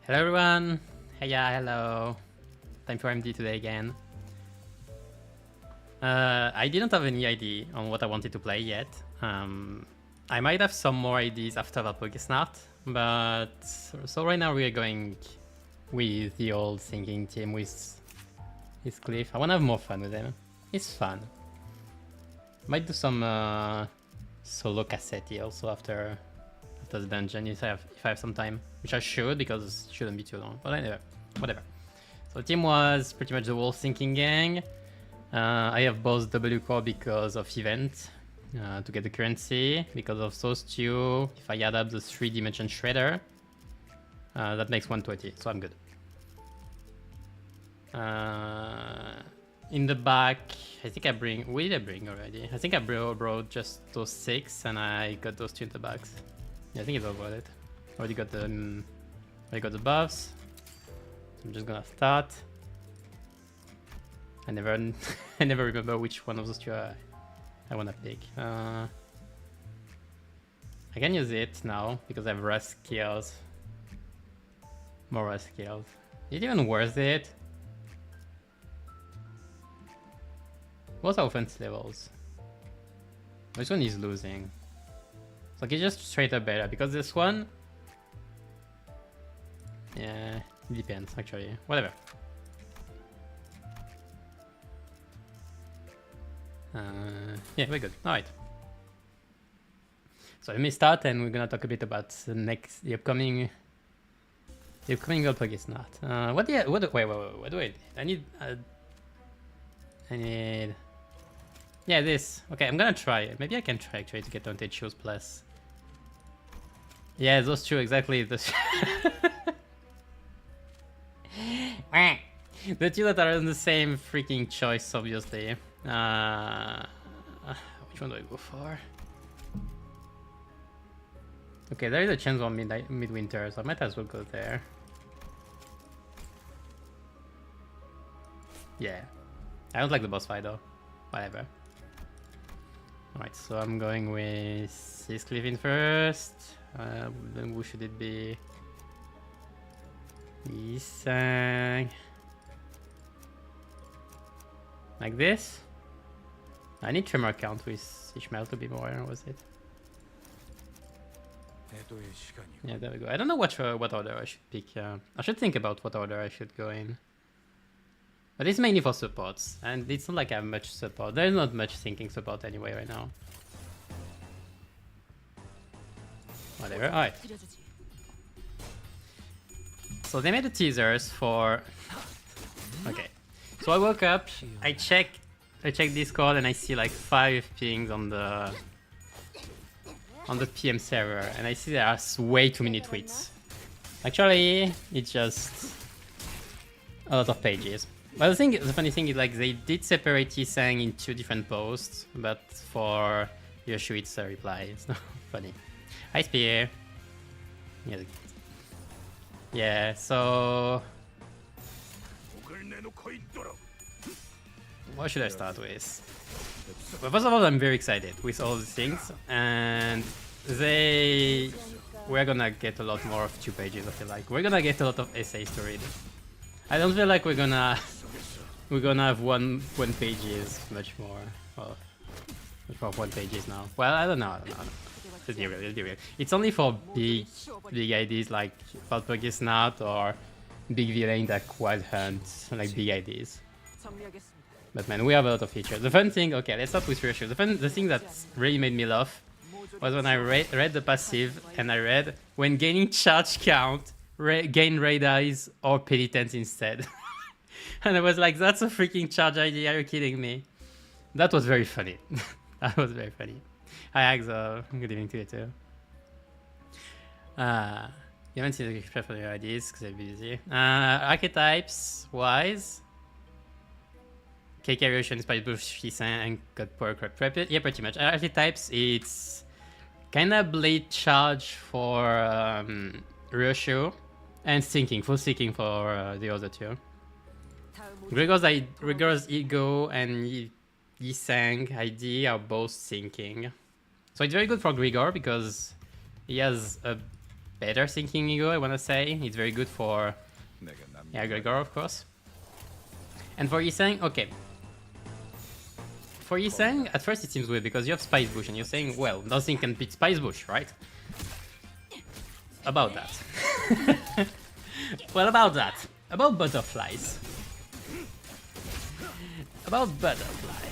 Hello everyone! Hey, yeah, hello. Time for MD today again. I didn't have any idea on what I wanted to play yet. I might have some more ideas after the Pokestart, but so right now we are going with the old thinking team with Cliff. I want to have more fun with him. It's fun. Might do some solo cassette also after the dungeon if I have some time, which I should because it shouldn't be too long. But anyway, whatever. So the team was pretty much the whole thinking gang. I have both W core because of event to get the currency. Because of those two, if I add up the 3-dimension shredder, that makes 120, so I'm good. In the back, I think I bring. What did I bring already? I think I brought just those 6, and I got those 2 in the bags. Yeah, I think it's all worth it. Already got the buffs. I'm just gonna start. I never remember which one of those 2 I wanna pick. I can use it now because I have rust skills. More rust skills. Is it even worth it? What's our offense levels? This one is losing. So it's just straight up better because this one. Yeah, it depends actually. Whatever. Yeah, we're good. All right. So let me start, and we're gonna talk a bit about the upcoming World Pokestart. Wait, what do I need? I need. Yeah, this. Okay, I'm gonna try it. Maybe I can try actually to get Haunted Shoes plus. Yeah, those 2 exactly. The 2 that are in the same freaking choice, obviously. Which one do I go for? Okay, there is a chance on midwinter, so I might as well go there. Yeah, I don't like the boss fight though. Whatever. Alright, so I'm going with this Cliff in first. Then who should it be? Isang. Like this? I need tremor count with Ishmael to be more, was it? Yeah, there we go. I don't know what order I should pick. I should think about what order I should go in. But it's mainly for supports, and it's not like I have much support. There's not much thinking support anyway right now. Whatever, alright. So they made the teasers for... Okay. So I woke up, I check Discord, and I see like 5 pings on the PM server, and I see there are way too many tweets. Actually, it's just a lot of pages. But the funny thing is, like, they did separate Isang in 2 different posts, but for Yoshu it's a reply. It's not funny. Hi, Spear. Yeah, so... What should I start with? Well, first of all, I'm very excited with all the things, and we're gonna get a lot more of 2 pages, I feel like. We're gonna get a lot of essays to read. I don't feel like we're gonna have one pages much more. Well, much more 1 pages now. Well, I don't know. Let's be real. It's only for big ideas like World Pokestart or big villain that quad hunt, like big ideas. But man, we have a lot of features. The fun thing, okay, let's start with Reassure. The thing that really made me laugh was when I read the passive, and I read, when gaining charge count, gain Raid Eyes or Penitence instead. And I was like, that's a freaking charge idea, are you kidding me? That was very funny. That was very funny. Hi Axo, good evening to you too. You haven't seen the prep for your ideas because they're busy. Archetypes wise, KK Roshan inspired both Shisan and got power prep. Yeah, pretty much. Archetypes, it's kinda blade charge for Ryosho, and thinking, full thinking for the other 2. Gregor's Ego and Yisang ID are both thinking. So it's very good for Gregor because he has a better sinking ego, I wanna say. It's very good for Gregor, of course. And for Yiseng, okay. For Yiseng, at first it seems weird because you have Spice Bush and you're saying, well, nothing can beat Spice Bush, right? About that. Well, about that. About butterflies. About butterfly.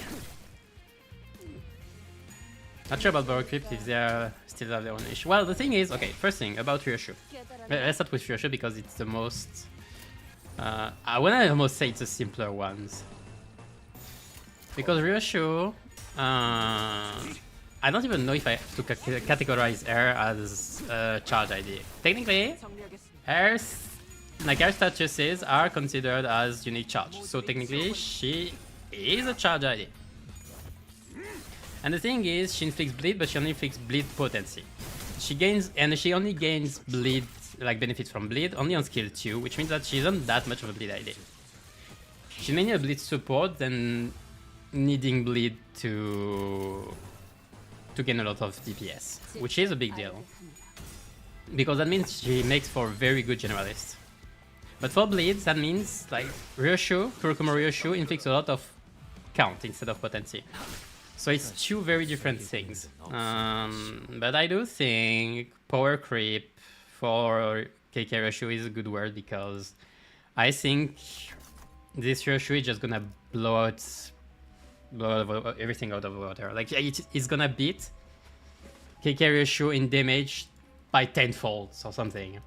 Not sure about Borrow Crypt if they still have their own issue. Well, the thing is, okay, first thing about Ryoshu. Let's start with Ryoshu because it's the most... I wanna almost say it's the simpler ones. Because Ryoshu... I don't even know if I have to categorize her as a charge ID. Technically, her statuses are considered as unique charge. So technically, she is a charge ID. And the thing is, she inflicts bleed, but she only inflicts bleed potency. She only gains bleed, like benefits from bleed, only on skill 2, which means that she isn't that much of a bleed ID. She's mainly a bleed support than needing bleed to gain a lot of DPS, which is a big deal. Because that means she makes for a very good generalist. But for bleeds, that means like Ryoshu, Kurokuma Ryoshu inflicts a lot of count instead of potency. So it's two very different things. But I do think power creep for KK Ryoshu is a good word because I think this Ryoshu is just gonna blow everything out of the water. Like it's gonna beat KK Ryoshu in damage by 10-fold or something.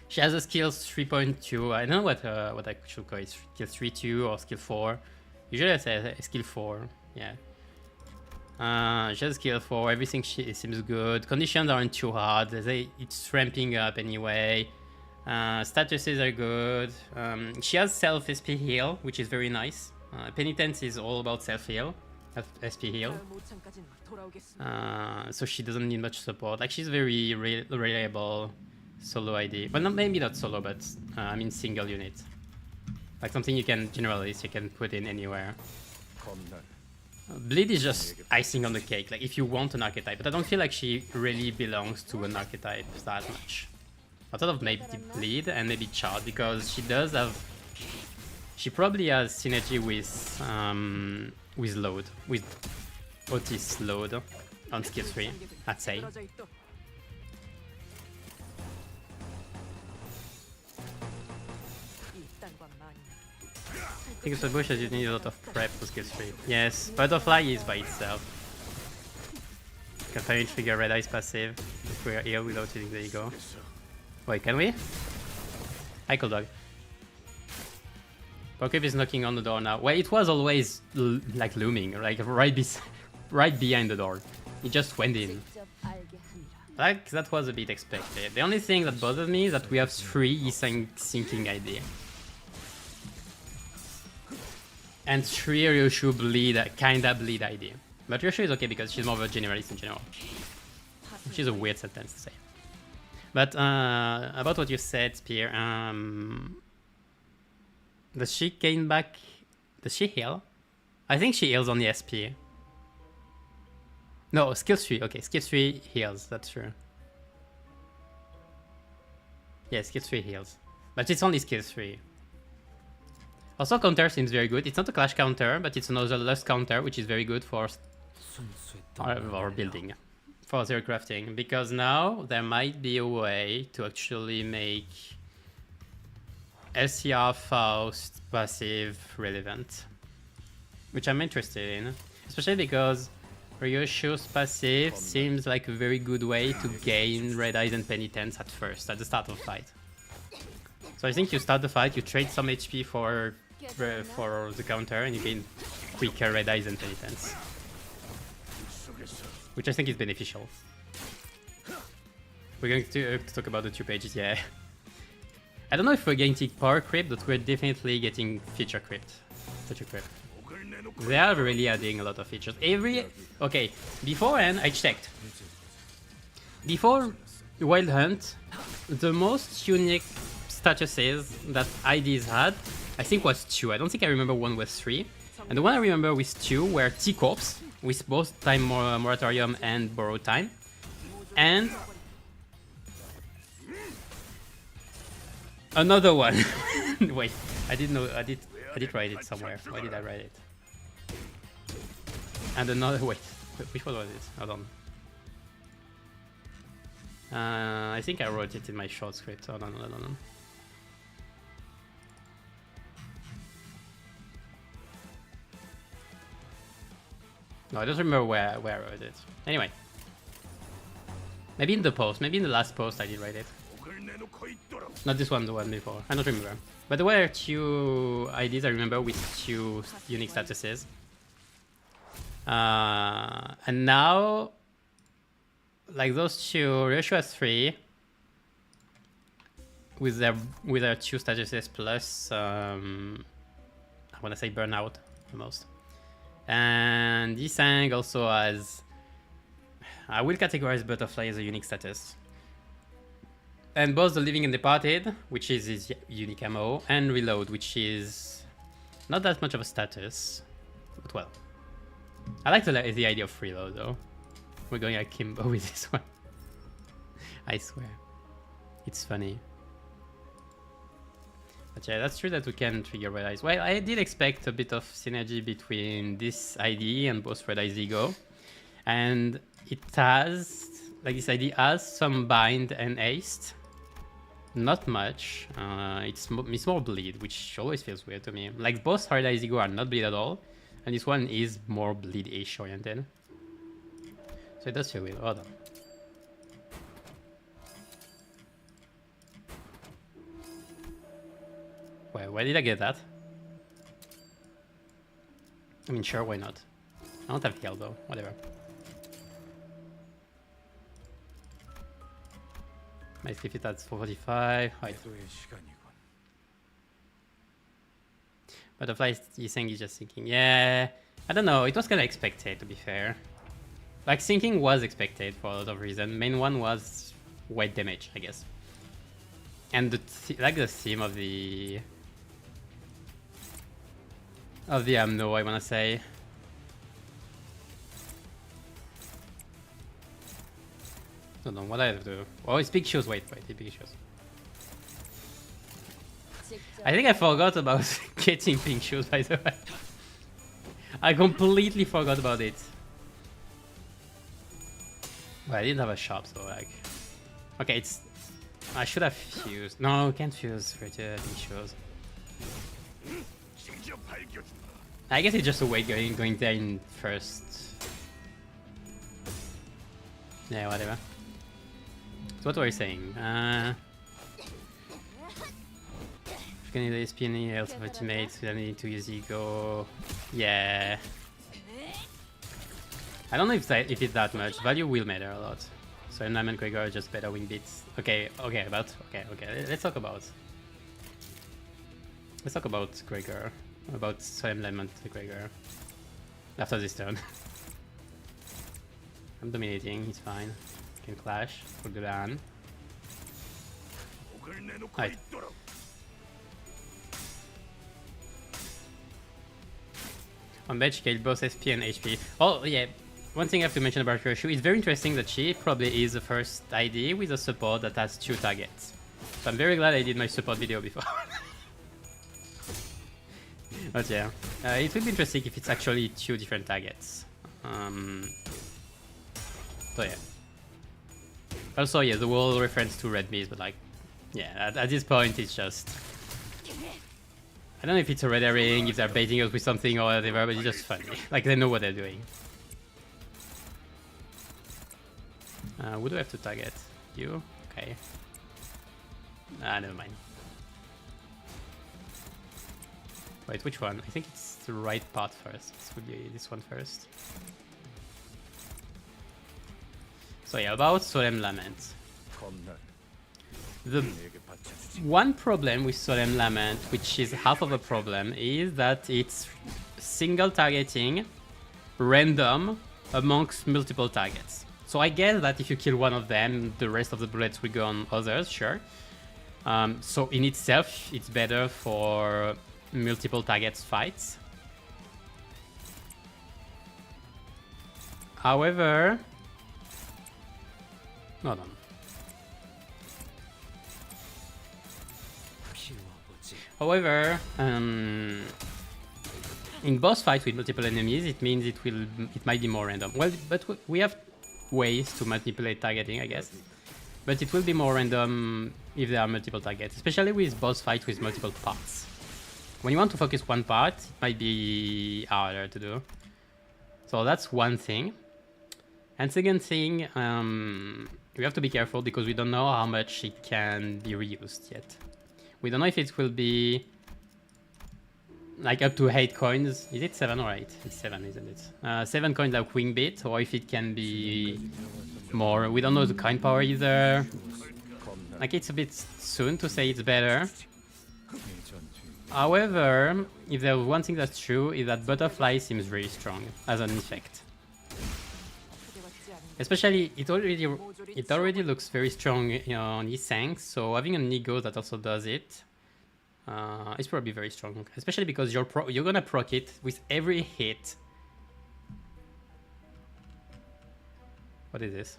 She has a skill 3.2. I don't know what I should call it. Skill 3.2 or skill 4. Usually I say skill 4. Yeah. She has skill 4. Everything seems good. Conditions aren't too hard. It's ramping up anyway. Statuses are good. She has self SP heal, which is very nice. Penitence is all about self heal, SP heal. So she doesn't need much support. Like she's very reliable solo ID, but maybe not solo, but I mean single unit. Like something you can generalist, you can put in anywhere. Bleed is just icing on the cake. Like if you want an archetype, but I don't feel like she really belongs to an archetype that much. I thought of maybe bleed and maybe charge because she does have. She probably has synergy with load, with Otis load on skill 3, I'd say. I think it's a bush that you need a lot of prep for skill 3. Yes, Butterfly is by itself. You can finally trigger Red Eye's passive if we're here without using the ego. Wait, can we? Hi, Cold Dog. Pokeb is knocking on the door now. Well, it was always like looming, like right behind the door. It just went in. Like, that was a bit expected. The only thing that bothers me is that we have 3 Yiseng sinking ID. And 3 Ryoshu bleed, kinda bleed ID. But Ryoshu is okay because she's more of a generalist in general. Which is a weird sentence to say. But about what you said, Spear, does she gain back? Does she heal? I think she heals on the SP. No, skill 3. Okay, skill 3 heals, that's true. Yeah, skill 3 heals. But it's only skill 3. Also, counter seems very good. It's not a clash counter, but it's another lust counter, which is very good for our building. For zero crafting. Because now there might be a way to actually make LCR Faust passive relevant, which I'm interested in, especially because Ryoshu's passive seems like a very good way to gain Red Eyes and Penitence at first, at the start of the fight. So I think you start the fight, you trade some HP for the counter, and you gain quicker Red Eyes and Penitence, which I think is beneficial. We're going to talk about the 2 pages, yeah. I don't know if we're getting power creep, but we're definitely getting feature creep. They are really adding a lot of features. Okay, beforehand I checked. Before Wild Hunt, the most unique statuses that IDs had, I think was 2. I don't think I remember one was 3. And the one I remember with 2 were T-Corps, with both Time Moratorium and Borrowed Time. And Another one. Wait, I didn't know. I did write it somewhere. Why did I write it? And another. Wait, which one was it? Hold on. I think I wrote it in my short script. Hold on, hold on. No, I don't remember where I wrote it. Anyway. Maybe in the post. Maybe in the last post I did write it. Not this one, the one before. I don't remember. But there were two IDs I remember with two unique statuses. And now, like those two, Ratio has 3 with their two statuses plus I want to say Burnout the most. And Yisang also has, I will categorize Butterfly as a unique status. And both the Living and Departed, which is his unique ammo, and Reload, which is not that much of a status, but well. I like the idea of Reload though. We're going akimbo with this one. I swear. It's funny. But yeah, that's true that we can trigger Red Eyes. Well, I did expect a bit of synergy between this ID and both Red Eyes Ego. And it has, like this ID has some bind and haste. Not much. It's more bleed, which always feels weird to me. Like both Red Eyes Ego are not bleed at all. And this one is more bleed-ish oriented. So it does feel weird. Hold on. Wait, where did I get that? I mean, sure, why not? I don't have heal though, whatever. My sleep is at 45. Right. Butterfly is saying he's just thinking. Yeah, I don't know. It was kind of expected, to be fair. Like, sinking was expected for a lot of reasons. Main one was weight damage, I guess. And the like the theme of the ammo, I wanna say. Don't know what I have to do. Oh, it's big shoes. Wait, it's big shoes. I think I forgot about getting pink shoes, by the way. I completely forgot about it. Well, I didn't have a shop, so like... Okay, it's... I should have fused. No, can't fuse for the pink shoes. I guess it's just a way going there in first. Yeah, whatever. So what were you saying? If you can need SP and health of ultimates, we don't need to use ego. Yeah. I don't know if it's that much. Value will matter a lot. So Nam and Gregor are just better wing beats. Okay. Let's talk about Gregor. About Solemn Lament Gregor. After this turn. I'm dominating, he's fine. Can clash for the ban. Right. On bench, scale both SP and HP. Oh yeah, one thing I have to mention about Ryoshu, it's very interesting that she probably is the first ID with a support that has 2 targets. So I'm very glad I did my support video before. But yeah, it will be interesting if it's actually 2 different targets. So yeah. Also, yeah, the whole reference to red bees, but like, yeah, at this point it's just... I don't know if it's a red herring, if they're baiting us with something or whatever, but it's just funny. Like, they know what they're doing. Who do I have to target? You? Okay. Never mind. Wait, which one? I think it's the right part first. This would be this one first. So yeah, about Solemn Lament. The one problem with Solemn Lament, which is half of a problem, is that it's single targeting, random, amongst multiple targets. So I guess that if you kill one of them, the rest of the bullets will go on others, sure. So in itself, it's better for multiple targets fights. However... Hold on. However, in boss fights with multiple enemies, it means it might be more random. Well, but we have ways to manipulate targeting, I guess. But it will be more random if there are multiple targets, especially with boss fights with multiple parts. When you want to focus one part, it might be harder to do. So that's one thing. And second thing, we have to be careful because we don't know how much it can be reused yet. We don't know if it will be like up to 8 coins. Is it 7 or 8? It's 7, isn't it? 7 coins like wing bit, or if it can be more. We don't know the coin power either. Like, it's a bit soon to say it's better. However, if there's one thing that's true, is that butterfly seems very strong as an effect. Especially, it already looks very strong on E-Sank, so having an ego that also does it is probably very strong. Especially because you're gonna proc it with every hit. What is this?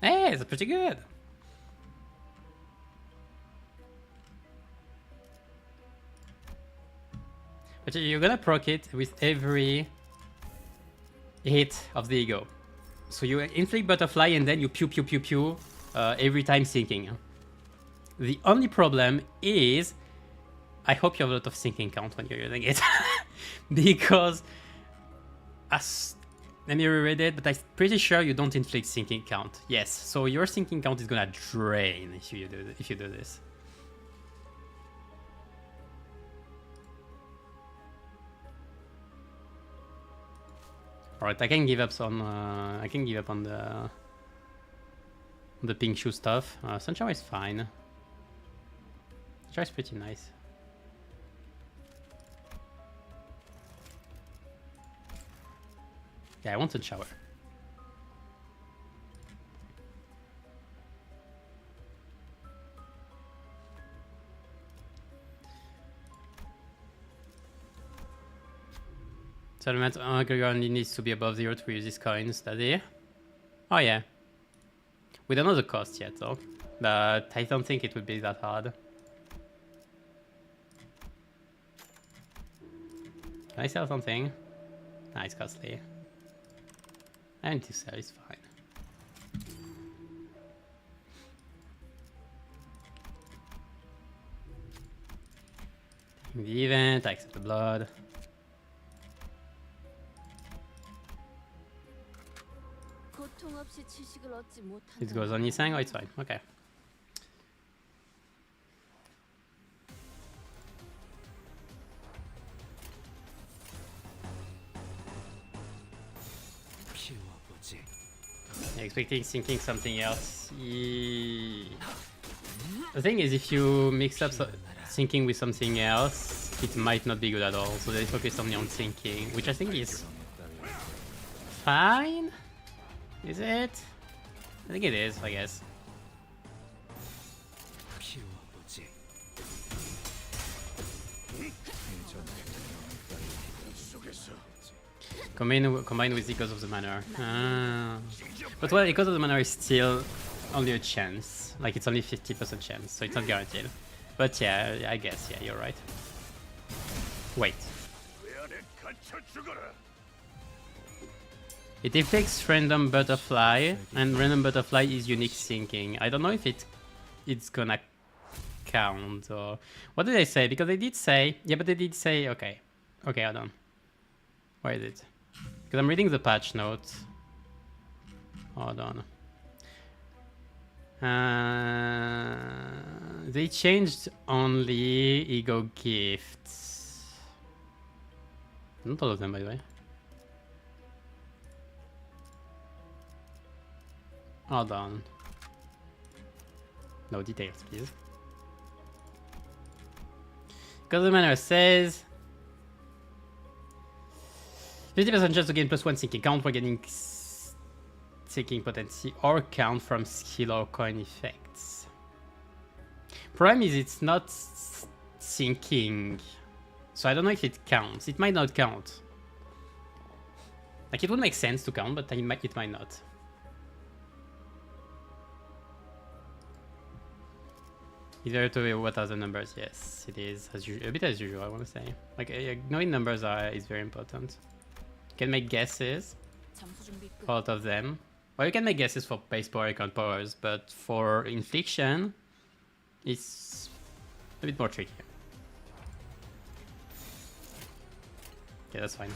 Hey, it's pretty good! But you're gonna proc it with every hit of the ego. So you inflict butterfly and then you pew pew pew pew every time sinking. The only problem is, I hope you have a lot of sinking count when you're using it. Because, let me reread it, but I'm pretty sure you don't inflict sinking count. Yes, so your sinking count is gonna drain if you do this. Alright, I can give up on the pink shoe stuff. Sunshine is fine. Sunshine is pretty nice. Yeah, I want a shower. Settlement only needs to be above 0 to use these coins. Does he? Oh yeah. We don't know the cost yet though. But I don't think it would be that hard. Can I sell something? Nah, it's costly. I need to sell, it's fine. Taking the event, I accept the blood. It goes on Yisang? Oh, it's fine. Okay. Expecting sinking something else. The thing is, if you mix up sinking with something else, it might not be good at all. So they focus only on sinking, which I think is fine. Is it? I think it is, I guess. Combined with Echoes of the Manor. But well, Echoes of the Manor is still only a chance. Like, it's only 50% chance, so it's not guaranteed. But yeah, I guess, yeah, you're right. Wait. It affects random butterfly, and random butterfly is unique sinking. I don't know if it's gonna count, or... What did they say? Because they did say... Yeah, but they did say... Okay. Okay, hold on. Where is it? Because I'm reading the patch notes. Hold on. They changed only ego gifts. Not all of them, by the way. Hold on. No details, please. Because the manner says 50% chance to gain +1 sinking count for getting sinking potency or count from skill or coin effects. Problem is it's not sinking, so I don't know if it counts. It might not count. Like, it would make sense to count, but it might not. Easier to what are the numbers? Yes, it is a bit as usual. I want to say, like knowing numbers is very important. You can make guesses out of them. Well, you can make guesses for base power account powers, but for infliction, it's a bit more tricky. Okay, that's fine.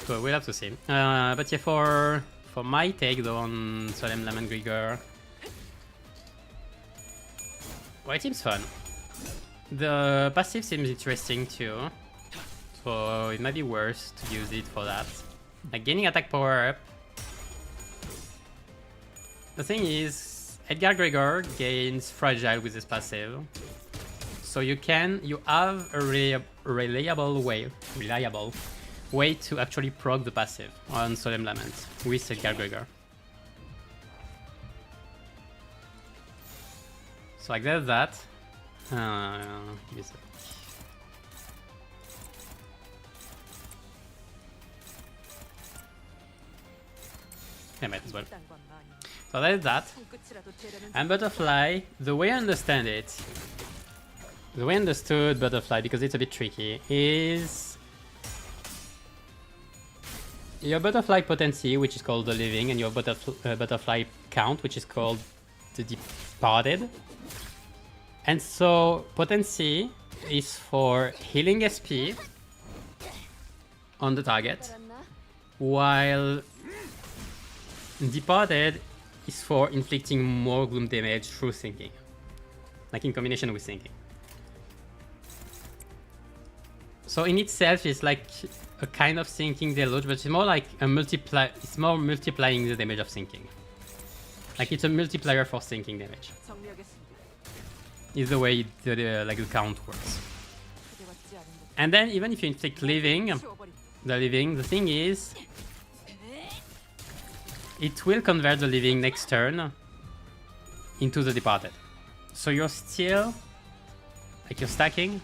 So we'll have to see. But yeah, for my take though on Solemn Lament Grigor, well, it seems fun. The passive seems interesting too, so it might be worth to use it for that. Like gaining attack power up. The thing is, Edgar Grigor gains fragile with his passive, so you have a reliable way to actually proc the passive on Solemn Lament with Edgar Grigor. So like there's that. Give me a sec. Yeah, might as well. So that is that. And Butterfly, the way I understand it, the way I understood Butterfly, because it's a bit tricky, is your Butterfly potency, which is called the Living, and your Butterfly count, which is called the Departed. And so potency is for healing SP on the target, while Departed is for inflicting more gloom damage through sinking, like in combination with sinking. So in itself, it's like a kind of sinking deluge, but it's more like a it's more multiplying the damage of sinking. Like it's a multiplier for sinking damage. Is the way like the count works. And then even if you inflict living, the thing is, it will convert the living next turn into the Departed. So you're still, like you're stacking.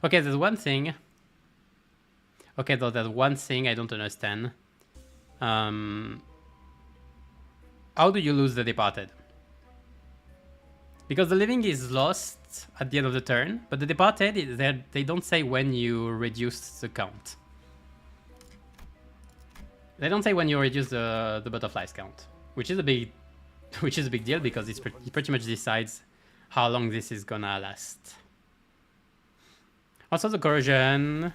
Okay, there's one thing. Okay, though there's one thing I don't understand. How do you lose the Departed? Because the living is lost at the end of the turn, but the Departed, they don't say when you reduce the count. They don't say when you reduce the Butterfly's count, which is a big deal because it pretty much decides how long this is gonna last. Also, the corrosion,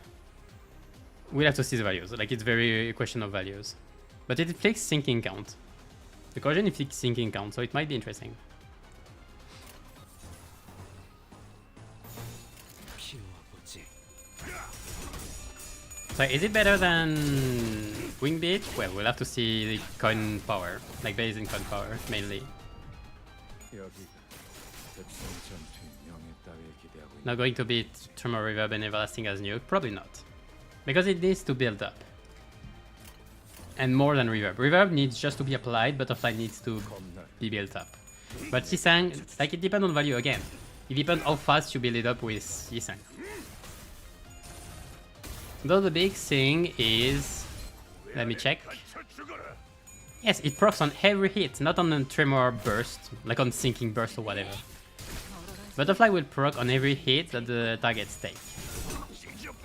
we'll have to see the values. Like, it's very a question of values. But it inflicts sinking count. The corrosion inflicts sinking count, so it might be interesting. So is it better than Wing Beat? Well, we'll have to see the coin power. Like, based in coin power, mainly. Not going to beat Tremor Reverb and Everlasting as new? Probably not. Because it needs to build up. And more than Reverb. Reverb needs just to be applied, Butterfly needs to be built up. But Yisang, like, it depends on value again. It depends how fast you build it up with Yisang. Though the big thing is... Let me check. Yes, it procs on every hit, not on a Tremor burst, like on Sinking burst or whatever. Butterfly will proc on every hit that the targets take.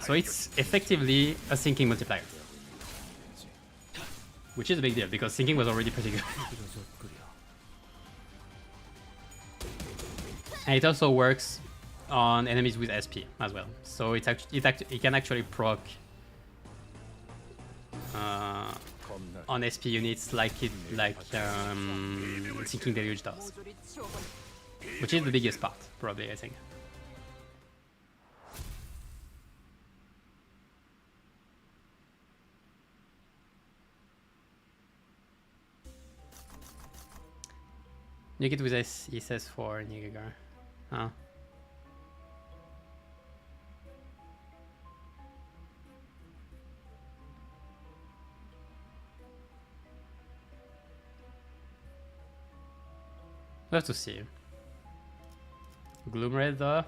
So it's effectively a Sinking multiplier. Which is a big deal, because Sinking was already pretty good. And it also works on enemies with SP as well. So it can actually proc on SP units like Sinking Deluge does. Which is the biggest part, probably, I think. You get with SS4 Nigagar. Oh. We'll have to see. Gloom Red though.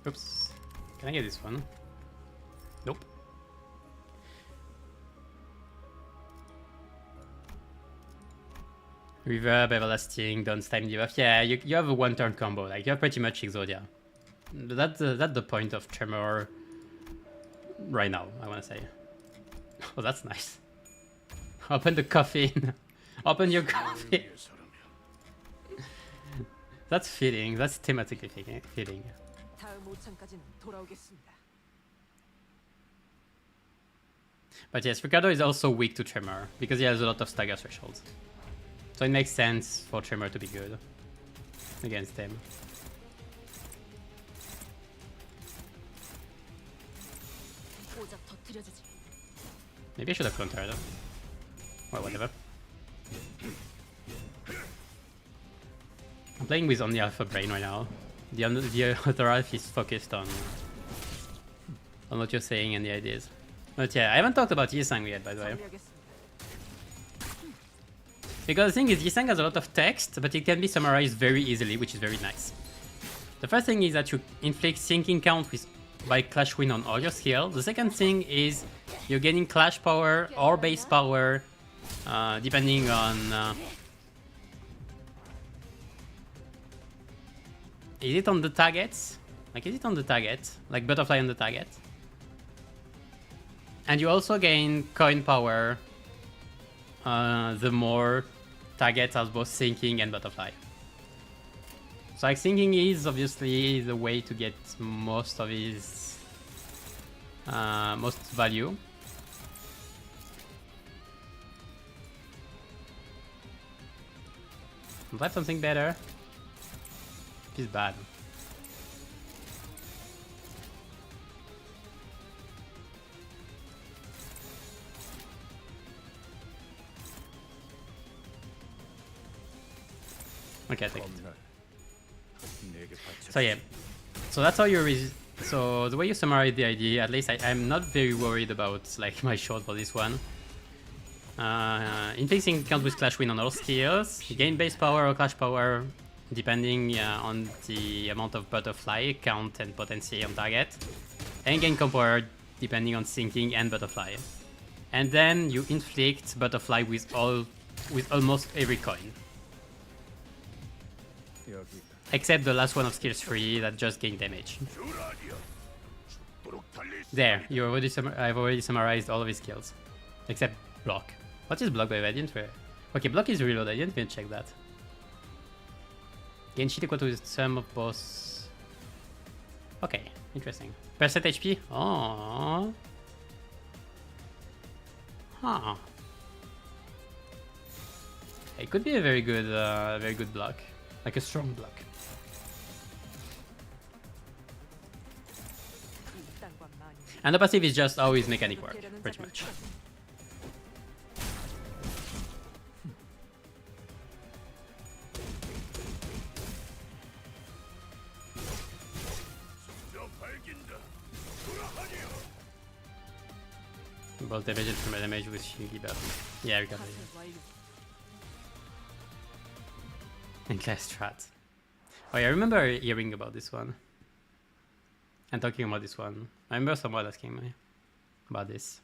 Oops. Can I get this one? Nope. Reverb, Everlasting, Don't Time Debuff. Yeah, you have a one-turn combo. Like, you have pretty much Exodia. That's the point of Tremor right now, I want to say. Oh, that's nice. Open the coffin. Open your coffin. That's fitting. That's thematically fitting. But yes, Ricardo is also weak to Tremor because he has a lot of stagger thresholds. So it makes sense for Tremor to be good against him. Maybe I should have countered. Well, whatever. I'm playing with only Alpha Brain right now. The other half is focused on what you're saying and the ideas. But yeah, I haven't talked about Yisang yet, by the way. Because the thing is, Yisang has a lot of text, but it can be summarized very easily, which is very nice. The first thing is that you inflict sinking count by Clash Win on all your skills. The second thing is you're getting Clash power or base power, depending on... is it on the target? Like, is it on the target? Like Butterfly on the target? And you also gain coin power the more targets has both Sinking and Butterfly. So like Sinking is obviously the way to get most of his most value. Do I have something better? This is bad. Okay, I take it. So yeah, so that's how you so the way you summarize the idea, at least I'm not very worried about like my short for this one. Inflicting count with Clash Win on all skills, gain base power or Clash power depending on the amount of Butterfly count and potency on target, and gain comp power depending on Sinking and Butterfly. And then you inflict Butterfly with almost every coin. Except the last one of skills 3 that just gain damage. There, I've already summarized all of his skills. Except block. What is block by the way? I didn't okay, block is reload, I didn't even check that. Gain shield equal to the sum of both. Okay, interesting. Percent HP? Oh. Huh. It could be a very good block. Like a strong block. And the passive is just always mechanic work, pretty much. Both damage and from damage with shield debuff. Yeah, we got it. And class strat. Oh yeah, I remember hearing about this one. And talking about this one. I remember someone asking me about this.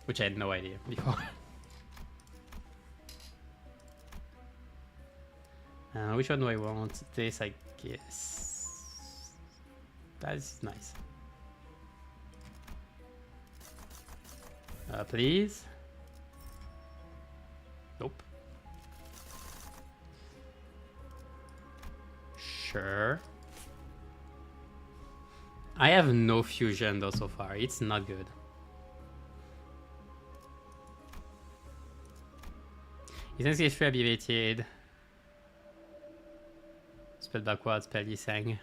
Which I had no idea before. Which one do I want? This, I guess. That's nice. Please? Nope. Sure. I have no fusion though so far. It's not good. Essence is free abbreviated. Spell backwards, spell Yisang.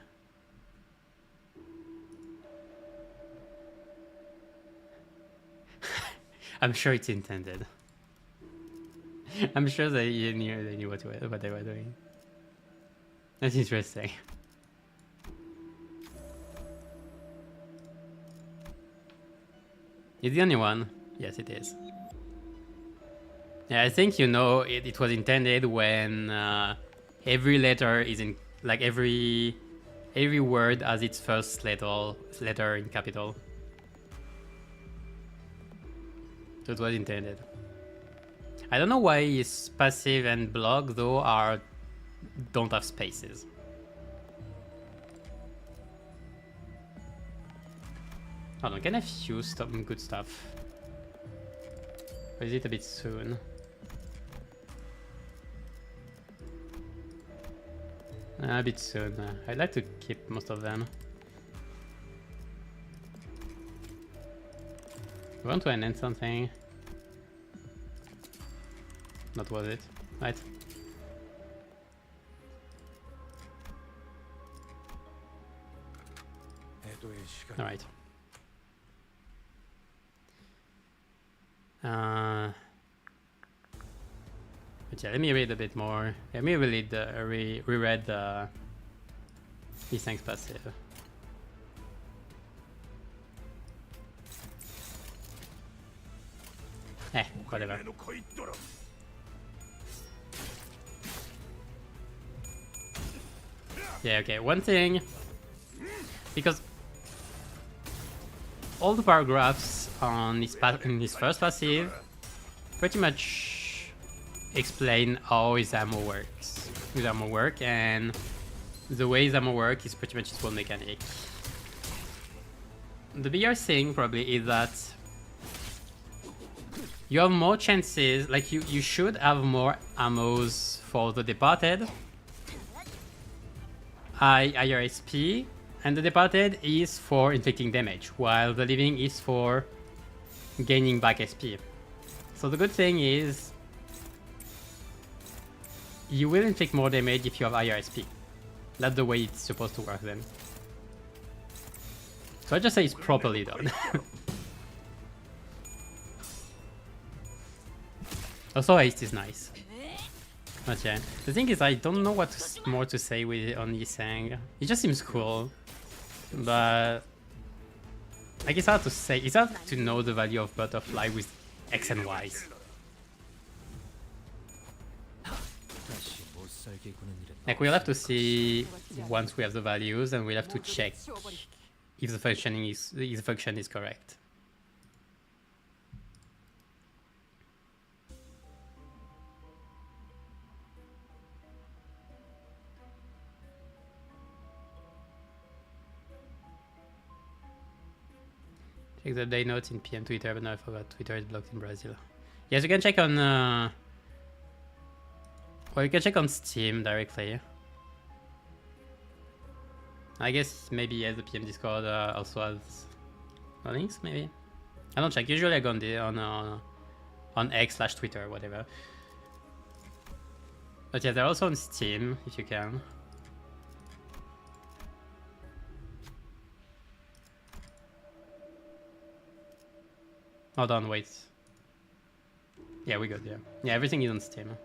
I'm sure it's intended. I'm sure they knew what they were doing. That's interesting. It's the only one. Yes, it is. Yeah, I think you know it was intended when every letter is in, like every word has its first letter in capital. So it was intended. I don't know why his passive and block though don't have spaces. Hold on, can I fuse some good stuff? Or is it a bit soon? A bit soon. I'd like to keep most of them. I want to enhance something. Not worth it, right? Alright. But yeah, let me read a bit more. Let me reread these things passive. Whatever. Yeah, okay, one thing, because all the paragraphs on his first passive pretty much explain how his ammo works. And the way his ammo works is pretty much his one mechanic. The bigger thing probably is that you have more chances, like you should have more ammos for the Departed, higher SP, and the Departed is for inflicting damage, while the Living is for gaining back SP. So the good thing is you will inflict more damage if you have higher SP. That's the way it's supposed to work then. So I just say it's properly done. Also, haste is nice. But yeah, the thing is, I don't know what more to say on Yisang. It just seems cool, but like it's hard to say. It's hard to know the value of Butterfly with X and Y's. Like we'll have to see once we have the values, and we'll have to check if the function is correct. Check the day notes in PM Twitter, but no, I forgot Twitter is blocked in Brazil. Yes, you can check on well, you can check on Steam directly. I guess maybe yes, the PM Discord also has links, maybe. I don't check. Usually I go on X/Twitter or whatever. But yeah, they're also on Steam if you can. Hold on, wait. Yeah, we got yeah. Yeah, everything is on Steam.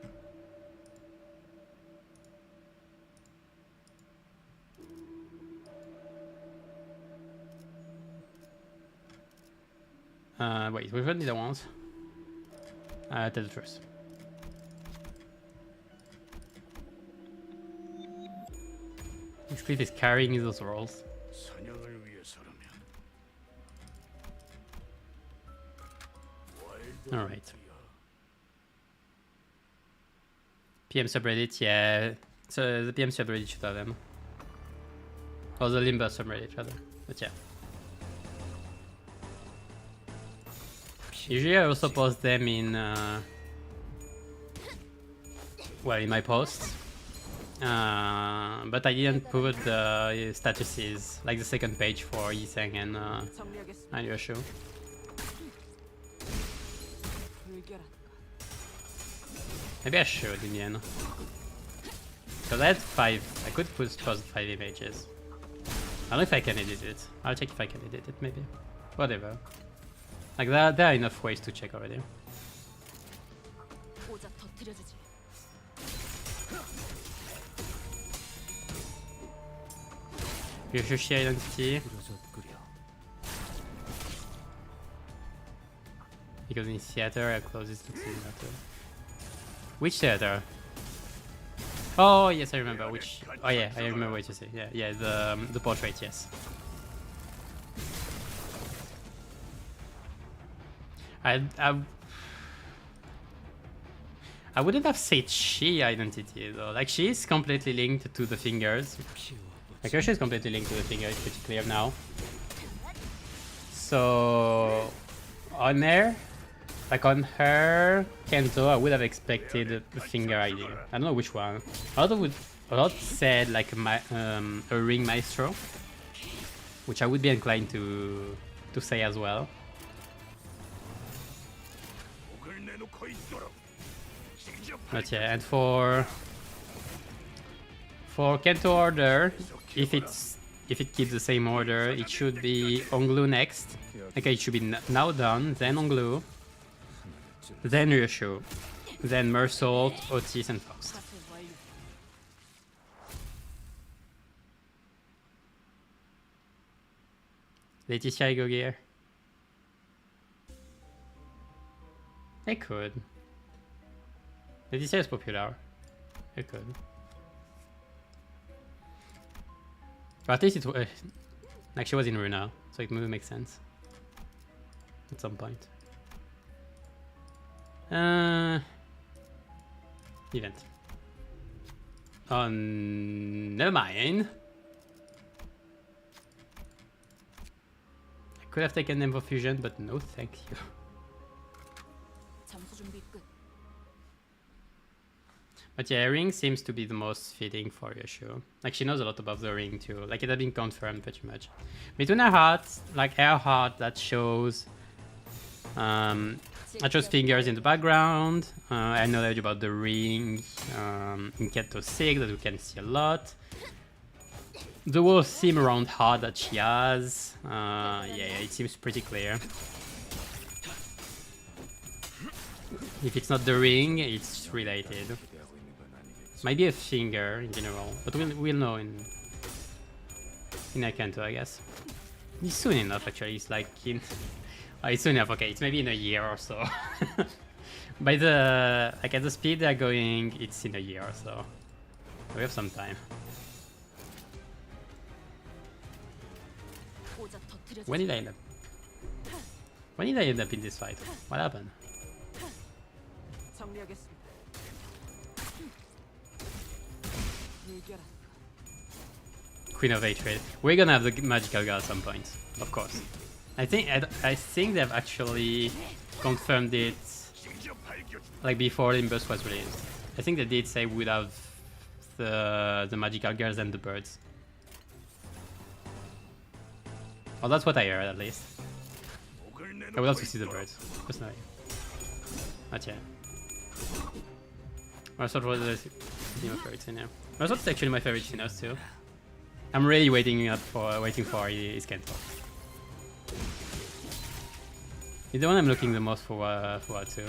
Wait, which one did I want? Tell the truth. This cliff is carrying those rolls. Alright. PM subreddit, yeah. So the PM subreddit should have them. Or the Limbus subreddit rather. But yeah. Usually I also post them in well, in my posts. But I didn't put the statuses, like the second page for Yisang and Yoshu. Maybe I should in the end. Because I had 5, I could post 5 images. I don't know if I can edit it. I'll check if I can edit it, maybe. Whatever. Like there are enough ways to check already. Yoshushi identity. Because initiator closes to simulator. Which theater? Oh yes, I remember. Which? Oh yeah, I remember what you say. Yeah, yeah, the portrait. Yes. I I wouldn't have said she identity though. Like she is completely linked to the fingers. Like her she is completely linked to the finger. It's pretty clear now. So on there, like on her Kento, I would have expected the finger ID. I don't know which one. A lot said like a ring maestro, which I would be inclined to say as well. But yeah, and for Kento order, if it keeps the same order, it should be Onglu next. Okay, it should be now done, then Onglu, then Ryushu, then Mersault, Otis, and Faust. Laetitia go gear. They could. Laetitia is popular. They could. But at least it like she was in Runa, so it maybe makes sense at some point. Event. Oh, never mind. I could have taken them for fusion, but no, thank you. But yeah, ring seems to be the most fitting for Yoshu. Like she knows a lot about the ring too. Like it has been confirmed pretty much. Between her hearts, like her heart that shows fingers in the background. I know that about the ring in Keto 6 that we can see a lot. The whole theme around heart that she has. Yeah, it seems pretty clear. If it's not the ring, it's related. Might be a finger in general, but we'll know in Akanto, I guess. It's soon enough, actually. It's like in... Oh, it's soon enough. Okay, it's maybe in a year or so. By the... Like, at the speed they're going, it's in a year or so. We have some time. When did I end up? When did I end up in this fight? What happened? Queen of Hatred. We're gonna have the magical girl at some point, of course. I think they've actually confirmed it like before Limbus was released. I think they did say we'd have the magical girls and the birds. Well, that's what I heard at least. I would love to see the birds, personally. Not yet. Mersault was my favorite scene, yeah. Mersault is actually my favorite scene too. I'm really waiting for his Kento. He's the one I'm looking the most for too.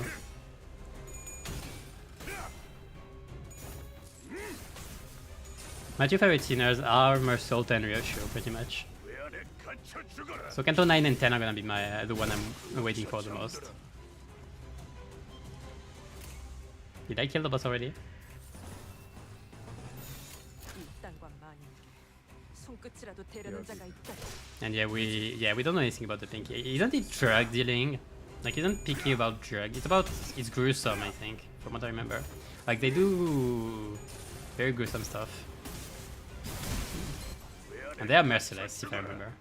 My two favorite sceners are Mersault and Ryoshu, pretty much. So Kento 9 and 10 are gonna be the one I'm waiting for the most. Did I kill the boss already? And yeah, we don't know anything about the pinky. Isn't it drug dealing? Like, isn't picky about drug? It's gruesome, I think, from what I remember. Like, they do very gruesome stuff. And they are merciless, if I remember.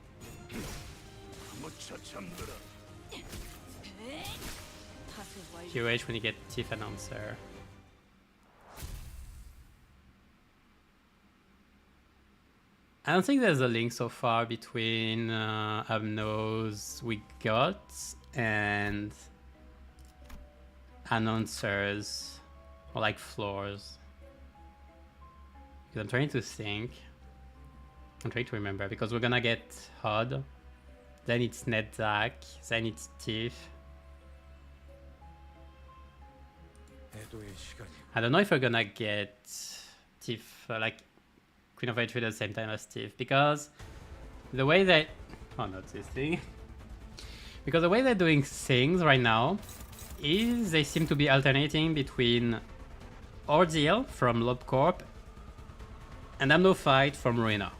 QH when you get Tiff Announcer. I don't think there's a link so far between Abnos we got and announcers or like floors. Because I'm trying to think. I'm trying to remember because we're gonna get HUD, then it's NetZac, then it's Tiff. I don't know if we're gonna get Tiff like Queen of Hatred at the same time as Tiff because the way that not this thing. Because the way they're doing things right now is they seem to be alternating between Ordeal from LobCorp, and I'm no fight from Ruina.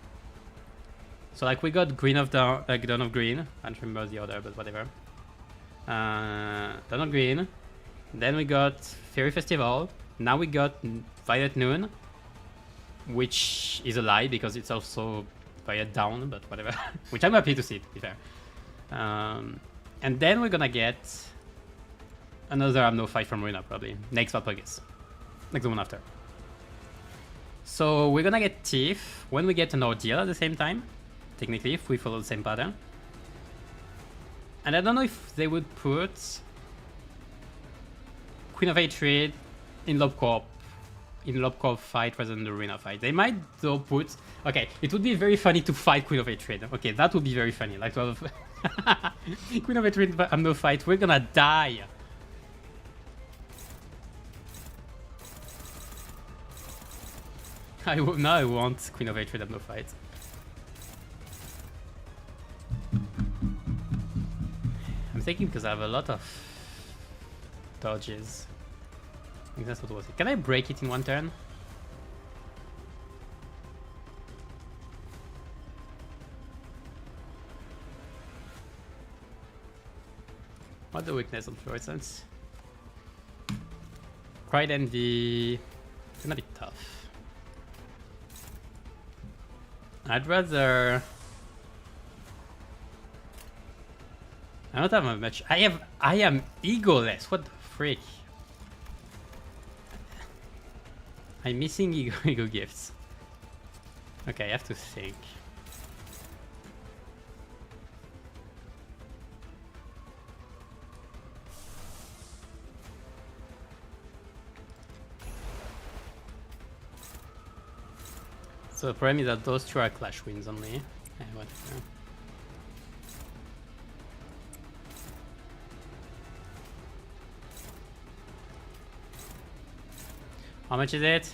So like we got Green of Dawn, Dawn of Green. I don't remember the order, but whatever. Dawn of Green. Then we got Fairy Festival. Now we got Violet Noon, which is a lie because it's also Violet Dawn, but whatever. Which I'm happy to see, to be fair. And then we're gonna get another I'm no fight from Ruina probably. Next Valpurgis. Like the one after. So we're gonna get Thief when we get an Ordeal at the same time. Technically, if we follow the same pattern. And I don't know if they would put Queen of Hatred in LobCorp fight rather than the Arena fight. They might though put... Okay, it would be very funny to fight Queen of Hatred. Okay, that would be very funny. Like to have Queen of Hatred I'm no fight. We're gonna die. Now I want Queen of Hatred I'm no fight. I'm thinking because I have a lot of dodges. I think that's what it was. Can I break it in one turn? What's the weakness on fluorescence? Pride Envy. It's gonna be tough. I'd rather... I don't have much. I am egoless. What the freak? I'm missing ego gifts. Okay, I have to think. So the problem is that those two are clash wins only. Whatever. How much is it?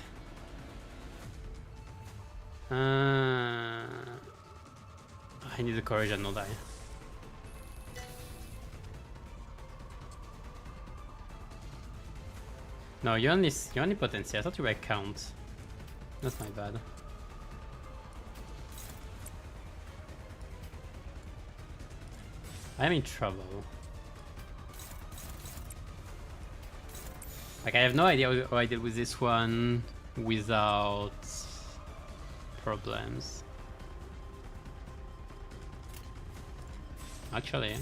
I need the courage and no die. No, you only potency. I thought you were count. That's my bad. I'm in trouble. Like, I have no idea how I did with this one without problems. Actually.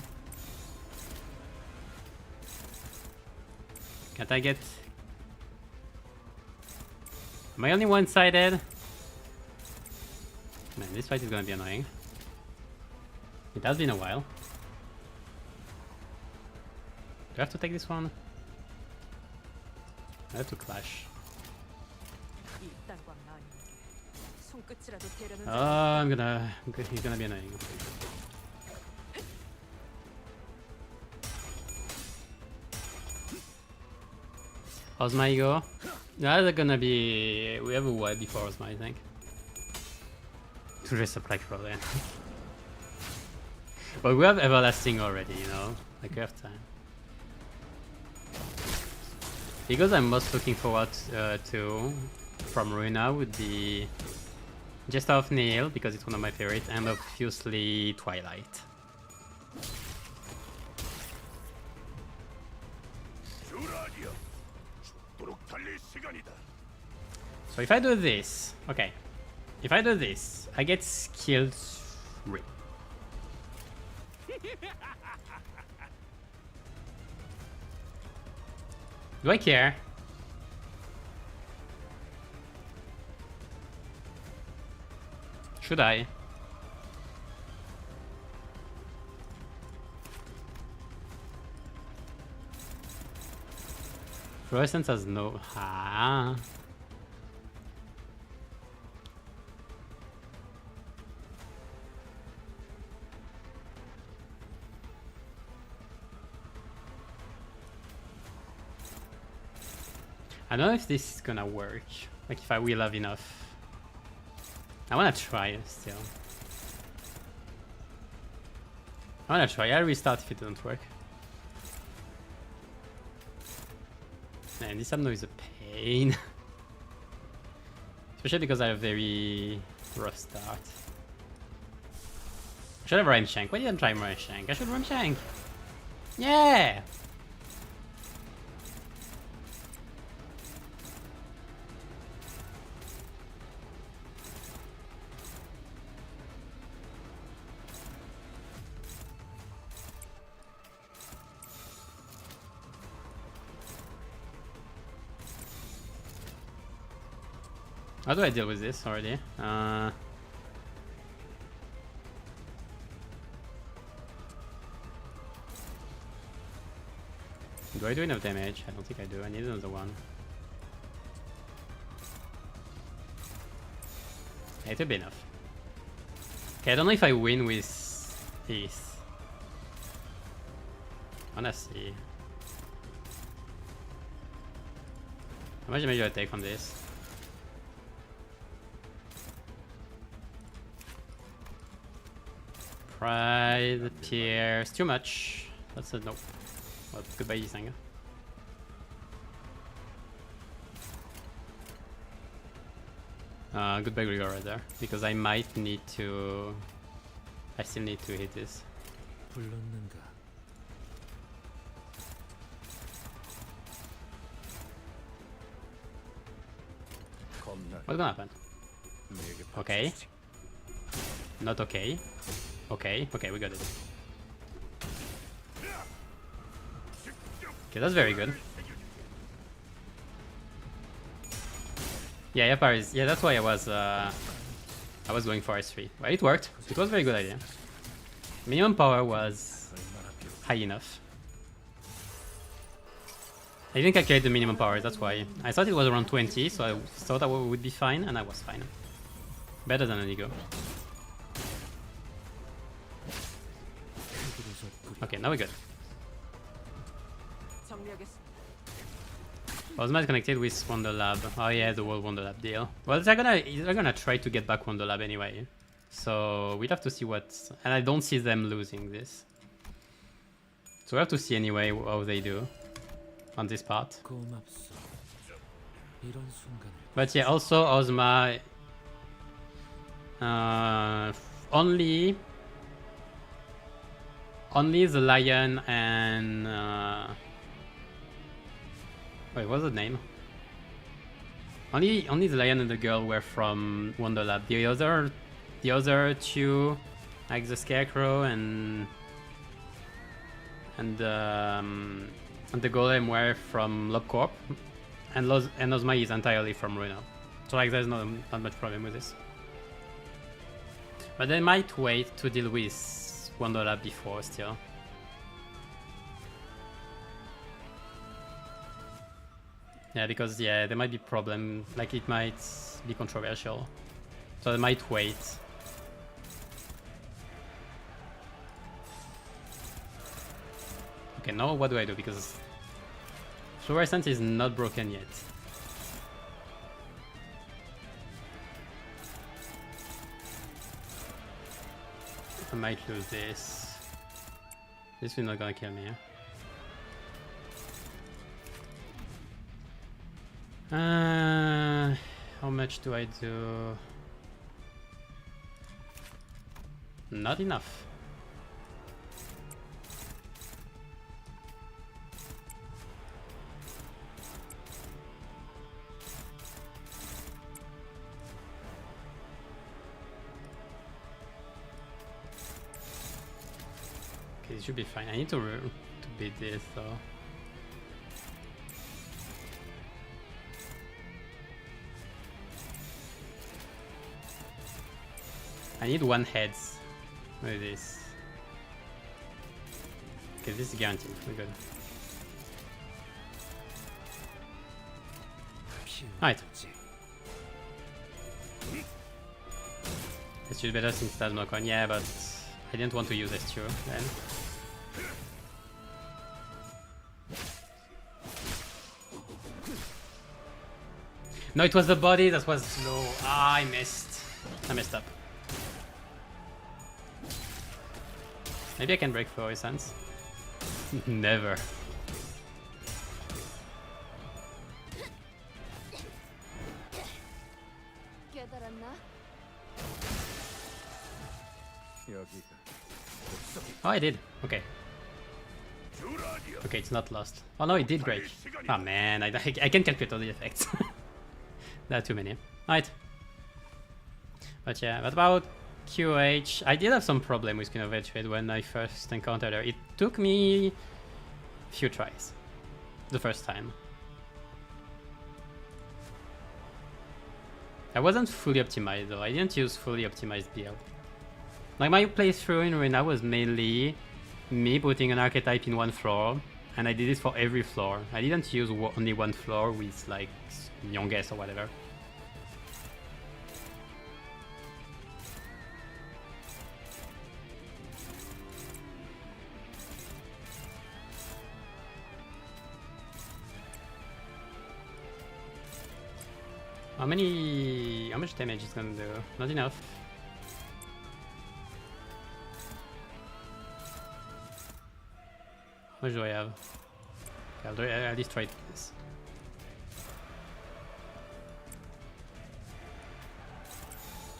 Can't I get... Am I only one-sided? Man, this fight is gonna be annoying. It has been a while. Do I have to take this one? I have to clash. Oh, he's gonna be annoying. Ozma Ego? No, they're gonna be... We have a while before Ozma, I think. To dress up like probably. But we have Everlasting already, you know? Like we have time. Because I'm most looking forward to from Ruina would be Jester of Neil, because it's one of my favorites, and obviously Twilight. So if I do this, okay, if I do this, I get skill 3. Do I care? Should I? Fluorescence has no... Ah. I don't know if this is gonna work. Like if I will have enough. I wanna try still. I wanna try. I'll restart if it doesn't work. Man, this Amno is a pain. Especially because I have a very rough start. I should have Rhyme Shank. Why didn't I try Rhyme Shank? I should Rhyme Shank. Yeah! How do I deal with this already? Do I do enough damage? I don't think I do. I need another one. Yeah, it will be enough. Okay, I don't know if I win with this. I wanna see. How much damage do I take from this? Pride, Pierce, too much. That's a nope. Well, goodbye, Yisanga. Goodbye, Grigor right there. Because I might need to. I still need to hit this. What's gonna happen? Okay. Not okay. Okay, okay, we got it. Okay, that's very good. Yeah, Paris. Yeah, that's why I was going for S3. Well, it worked. It was a very good idea. Minimum power was high enough. I didn't calculate the minimum power, that's why. I thought it was around 20, so I thought I would be fine, and I was fine. Better than an ego. Okay, now we're good. Ozma is connected with Wonder Lab. Oh yeah, the World Wonder Lab deal. Well, they're gonna try to get back Wonder Lab anyway. So we'll have to see what... And I don't see them losing this. So we have to see anyway how they do on this part. But yeah, also Ozma... only the lion and... wait, what's the name? Only the lion and the girl were from Wonder Lab. The other two, like the Scarecrow and the Golem were from LobCorp, and Ozma is entirely from Runo. So like there's not much problem with this. But they might wait to deal with Wonder Lab before still. Yeah, because yeah, there might be problem, like it might be controversial. So they might wait. Okay, now what do I do? Because Fluorescent is not broken yet. I might lose this. This is not gonna kill me, how much do I do? Not enough. Okay, it should be fine. I need to beat this though. I need one heads with this. Okay, this is guaranteed. We're good. Alright. This should be better since that's no con. Yeah, but I didn't want to use S2 then. No, it was the body that was slow. Ah, I missed. I messed up. Maybe I can break fluorescence. Never. Oh, I did. Okay. Okay, it's not lost. Oh no, it did break. Oh man, I can't calculate all the effects. There are too many. Alright. But yeah, what about QH? I did have some problem with Queen of Hatred when I first encountered her. It took me a few tries. The first time. I wasn't fully optimized though. I didn't use fully optimized build. Like my playthrough in Arena was mainly me putting an archetype in one floor, and I did it for every floor. I didn't use only one floor with like youngest or whatever. How much damage is gonna do? Not enough. How much do I have? Okay, I'll at least try this.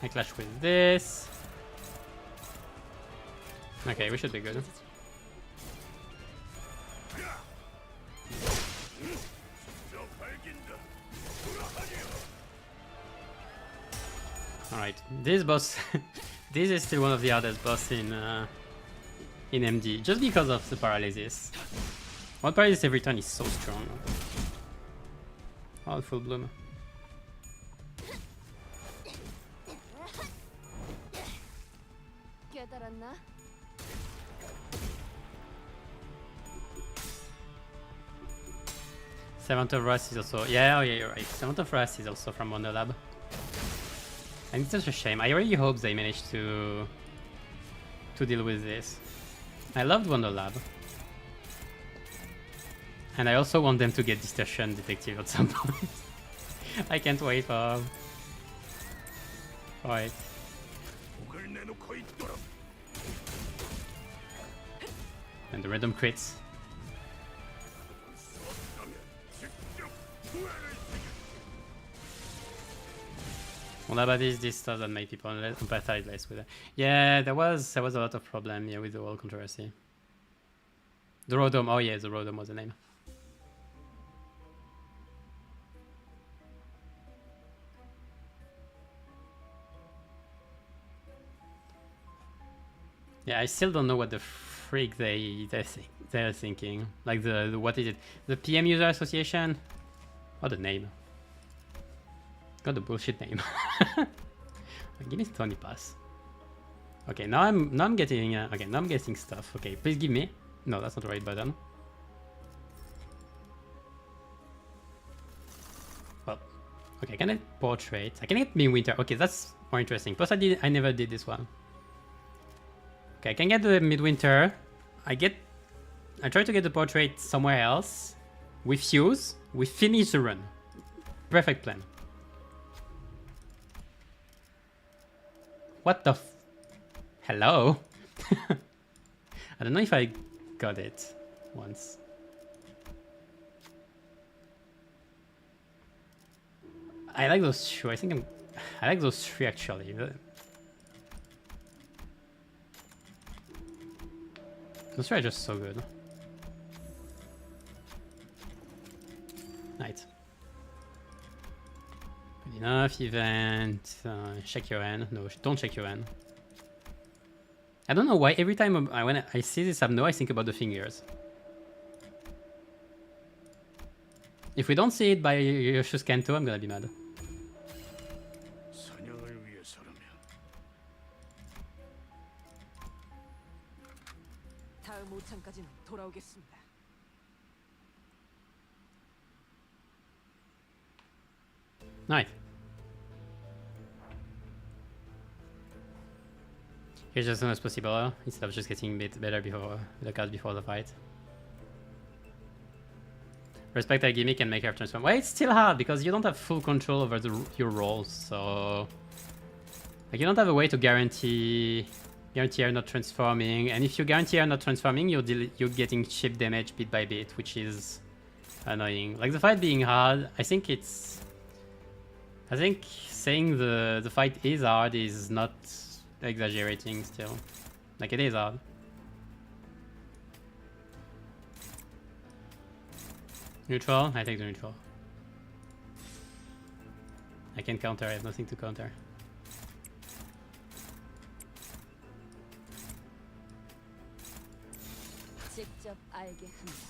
I clash with this. Okay, we should be good. Alright, this boss, this is still one of the hardest boss in MD, just because of the paralysis. One paralysis every turn is so strong. Oh, full bloom. Servant of Wrath is also, yeah, oh yeah, you're right. Servant of Wrath is also from Wonder Lab. And it's such a shame. I really hope they manage to deal with this. I loved Wonder Lab. And I also want them to get Distortion Detective at some point. I can't wait for it. And the random crits. Well, about this stuff that made people empathize less with it. Yeah, there was a lot of problem here with the whole controversy. The Rodom, oh yeah, the Rodom was the name. Yeah, I still don't know what the freak they're thinking. Like the what is it? The PM User Association? What the name? Got the bullshit name. Give me Tony Pass. Okay, now I'm getting okay, now I'm getting stuff. Okay, please give me. No, that's not the right button. Well, okay, can I portrait? I can get Midwinter. Okay, that's more interesting. Plus I never did this one. Okay, I can get the Midwinter. I try to get the portrait somewhere else. We fuse. We finish the run. Perfect plan. What the hello? I don't know if I got it once. I like those two. I like those three actually. Those three are just so good. Right. Good enough. Event. Check your hand. No, don't check your hand. I don't know why every time when I see this Abno, I think about the fingers. If we don't see it by Yoshu's Kanto, I'm gonna be mad. Nice. Here's as soon as possible, instead of just getting a bit better before the card before the fight. Respect that gimmick and make her transform. Well, it's still hard because you don't have full control over your rolls, so like you don't have a way to guarantee her not transforming. And if you guarantee her not transforming, you're getting chip damage bit by bit, which is annoying. Like the fight being hard, I think saying the fight is hard is not exaggerating still. Like it is hard. Neutral? I take the neutral. I can counter, I have nothing to counter. 직접 알게 합니다.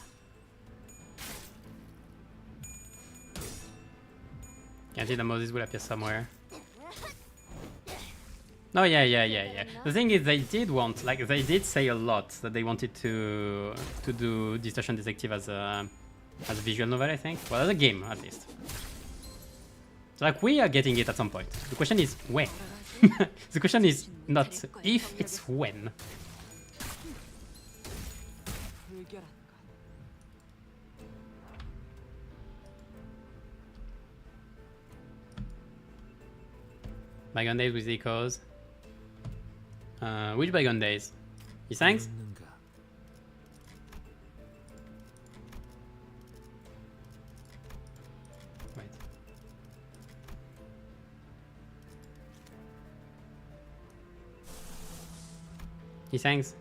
Can't see the Moses will appear somewhere. No, yeah. The thing is, they did want, like, they did say a lot that they wanted to do Distortion Detective as a visual novel, I think. Well, as a game, at least. So, like, we are getting it at some point. The question is when. The question is not if, it's when. Bygone Days with echoes. Which Bygone Days? Isangs? Wait. Isangs?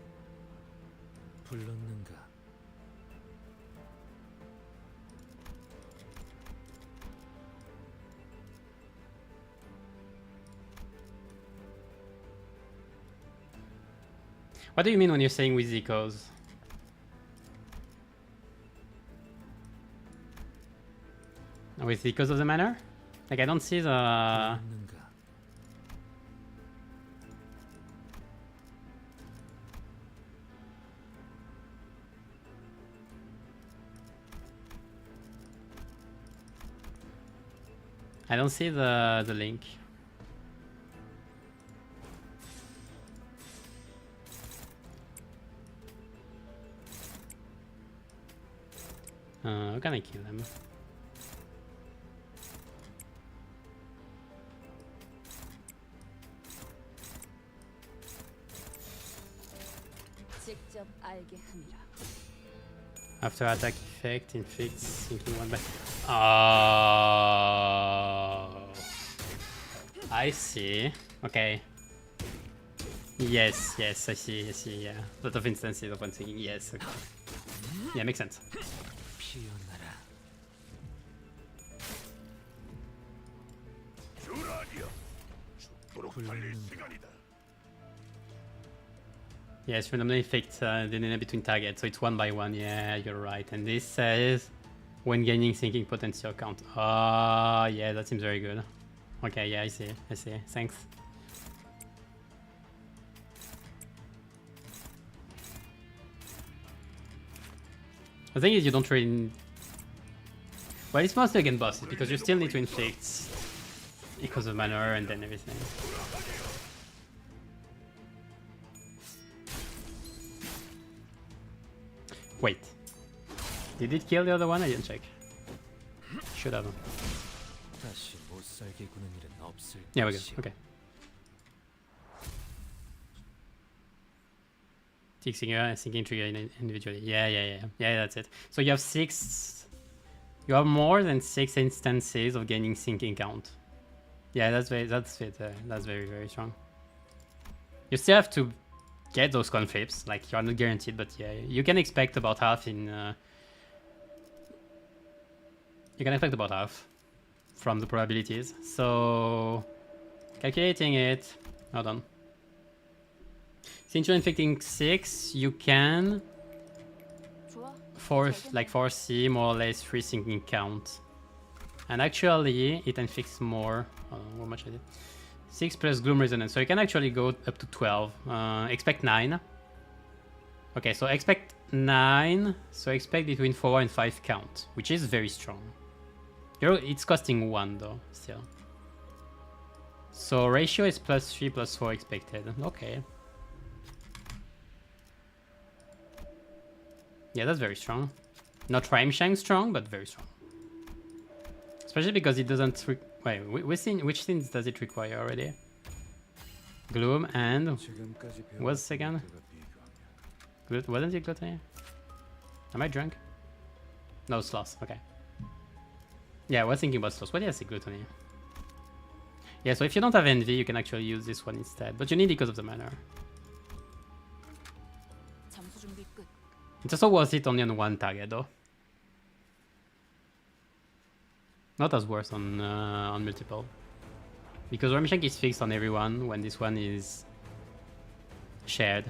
What do you mean when you're saying with echoes? With echoes of the manor? Like, I don't see the... I don't see the link. How can I kill them? 직접 알게 합니다. After attack effect, inflicts sinking one by. Oh, I see. Okay. Yes, I see. Yeah, a lot of instances of one sinking. Yes. Okay. Yeah, makes sense. Yes, randomly inflict the enemy between targets, so it's one by one. Yeah, you're right. And this says when gaining sinking potential count. Oh, yeah, that seems very good. Okay, yeah, I see. Thanks. The thing is, you don't really. Well, it's mostly against bosses because you still need to inflict because of manner and then everything. Wait. Did it kill the other one? I didn't check. Should have. Yeah, we're good. Okay. Sinking trigger individually. Yeah, that's it. So you have 6. You have more than 6 instances of gaining sinking count. Yeah, that's very very strong. You still have to get those con flips, like you're not guaranteed, but yeah, you can expect about half in. You can expect about half from the probabilities. So calculating it. Hold on. Since you're inflicting 6, you can foresee more or less 3 sinking count. And actually, it inflicts more. How much I did? 6 plus Gloom Resonance. So you can actually go up to 12. Expect 9. Okay, so expect 9. So expect between 4 and 5 count, which is very strong. It's costing 1 though, still. So ratio is +3 +4 expected. Okay. Yeah, that's very strong. Not Rhyme strong, but very strong. Especially because it doesn't... Wait, which things does it require already? Gloom and... What's the second? Wasn't it Gluttony? Am I drunk? No, Sloth, okay. Yeah, I was thinking about Sloth. What did I say, Gluttony? Yeah, so if you don't have Envy, you can actually use this one instead. But you need it because of the mana. It's also worth it only on one target though. Not as worse on multiple. Because Ramshank is fixed on everyone when this one is shared.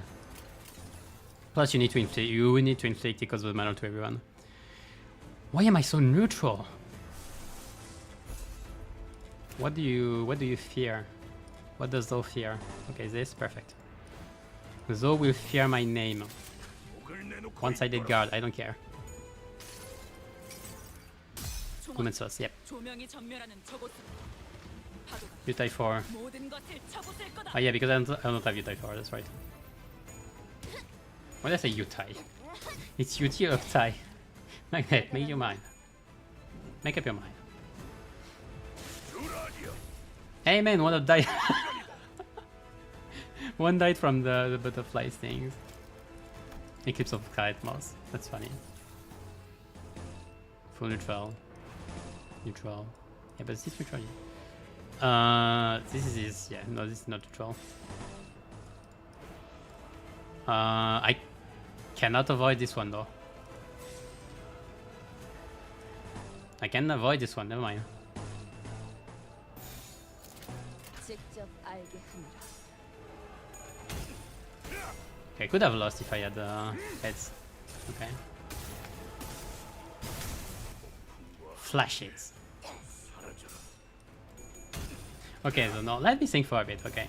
Plus you need to inflict, you need to inflict because of the mana to everyone. Why am I so neutral? What do you fear? What does Zoe fear? Okay, this perfect. Zoe will fear my name. One-sided guard, I don't care. Woman sauce, yep. Utai 4. Oh yeah, because I don't have Utai 4, that's right. Why did I say Utai? It's UT or Tai. Like that, make your mind. Make up your mind. Hey man, one of died. One died from the butterfly things. Eclipse of Kite Moss. That's funny. Full neutral. Neutral. Yeah, but is this neutral? This is yeah, no, this is not neutral. I cannot avoid this one though. I can avoid this one, never mind. 직접 알게 합니다. Okay, I could have lost if I had heads. Okay. Flashes. Okay, so no, let me think for a bit, okay.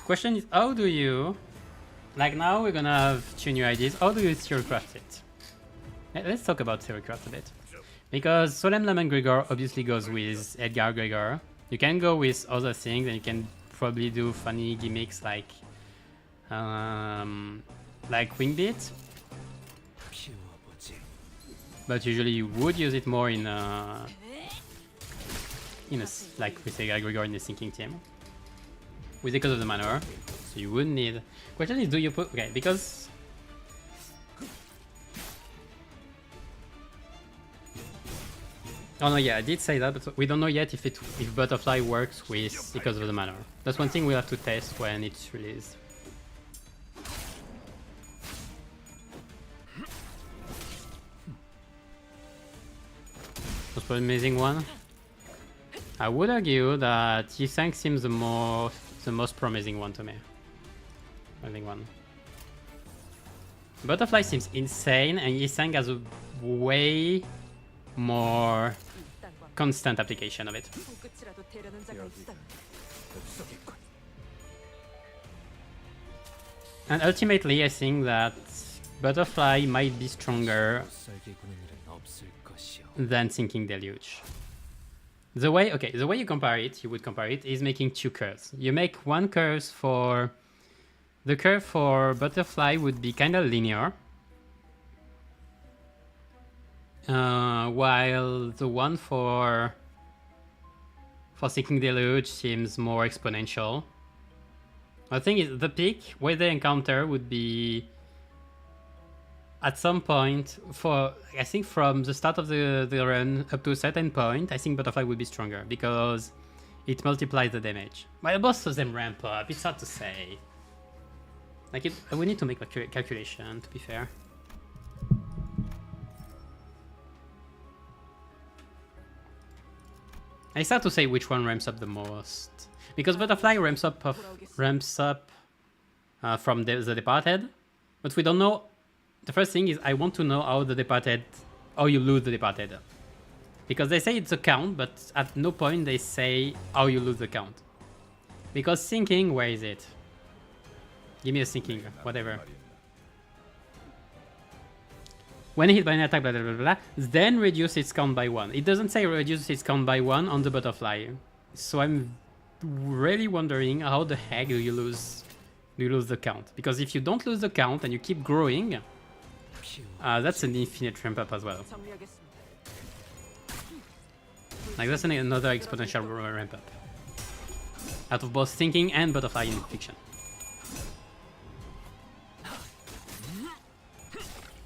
Question is, how do you... Like now we're gonna have two new ideas, how do you theorycraft it? Let's talk about theorycraft a bit. Because Solemn Lemon Gregor obviously goes with Edgar Gregor. You can go with other things and you can probably do funny gimmicks like Wingbeat. But usually you would use it more in a like with Edgar Gregor in the sinking team. With because of the manor. So you wouldn't need. Question is, do you put because oh no, yeah, I did say that, but we don't know yet if Butterfly works with because of the manor. That's one thing we'll have to test when it's released. Most amazing one. I would argue that Yisang seems the most promising one to me. Amazing one. Butterfly seems insane, and Yisang has a way more constant application of it. And ultimately, I think that Butterfly might be stronger than Sinking Deluge. The way you compare it, is making two curves. You make one curve for... The curve for Butterfly would be kind of linear. While the one for Sinking Deluge seems more exponential. The thing is, the peak where they encounter would be at some point for, I think from the start of the run up to a certain point, I think Butterfly would be stronger because it multiplies the damage. While both of them ramp up, it's hard to say. Like we need to make a calculation, to be fair. It's hard to say which one ramps up the most. Because Butterfly ramps up from the Departed, but we don't know. The first thing is I want to know how you lose the Departed. Because they say it's a count, but at no point they say how you lose the count. Because sinking, where is it? Give me a sinking, whatever. When hit by an attack, blah, blah, blah, blah, then reduce its count by 1. It doesn't say reduce its count by 1 on the Butterfly. So I'm really wondering how the heck do you lose the count? Because if you don't lose the count and you keep growing, that's an infinite ramp up as well. Like that's another exponential ramp up. Out of both thinking and Butterfly in fiction.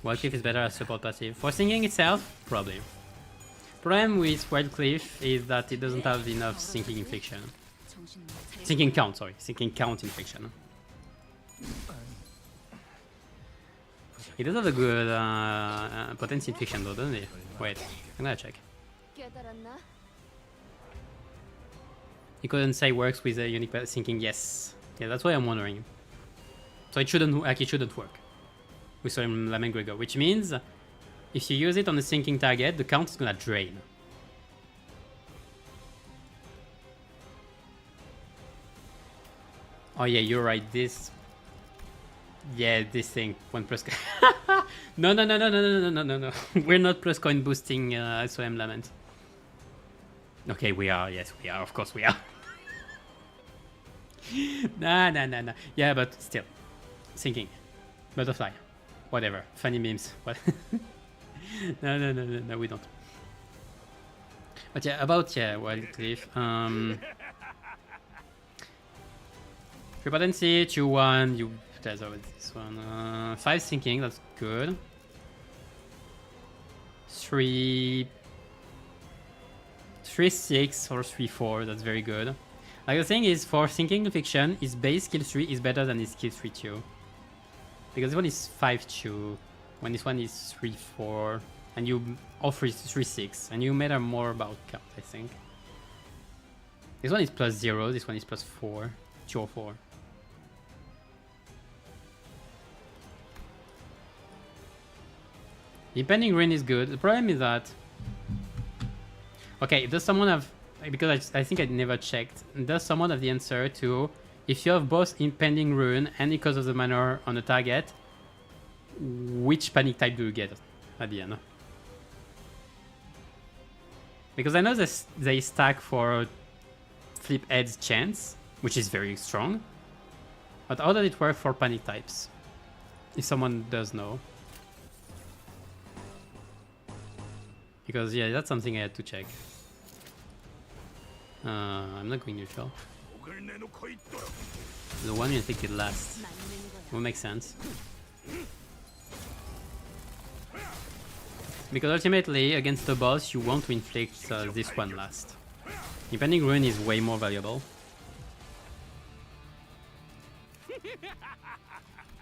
Wildcliff is better as support passive. For singing itself, probably. Problem with Wildcliff is that it doesn't have enough sinking in fiction. Sinking count in fiction. He does have a good potency fiction though, doesn't he? Wait, I'm gonna check. 깨달았나? He couldn't say works with a unique thinking. Yes, yeah, that's why I'm wondering. So it shouldn't work with some Lament Gregor, which means if you use it on a sinking target, the count is gonna drain. Oh yeah, you're right. This thing 1+ no. We're not plus coin boosting SOM Lament. Okay, we are. Yes, we are. Of course, we are. Nah. Yeah, but still, sinking, butterfly, whatever. Funny memes. What? No, we don't. But yeah, about Wildcliff. Free potency 2-1. You there's always this one. 5 sinking. That's good. 3-6 or 3-4. That's very good. Like the thing is, for sinking fiction, his base skill 3 is better than his skill 3-2. Because this one is 5-2, when this one is 3-4, and you offer 3-6, and you matter more about count, I think. This one is +0, this one is +4, 2 or 4. Impending Ruin is good. The problem is that... Okay, does someone have... Because I think I never checked. Does someone have the answer to... If you have both Impending Ruin and Echoes of the Manor on the target, which panic type do you get at the end? Because I know they stack for Flip Head's chance, which is very strong. But how does it work for panic types? If someone does know. Because yeah, that's something I had to check. I'm not going neutral. The one you think it last. Will make sense. Because ultimately, against the boss, you want to inflict this one last. Impending Ruin is way more valuable.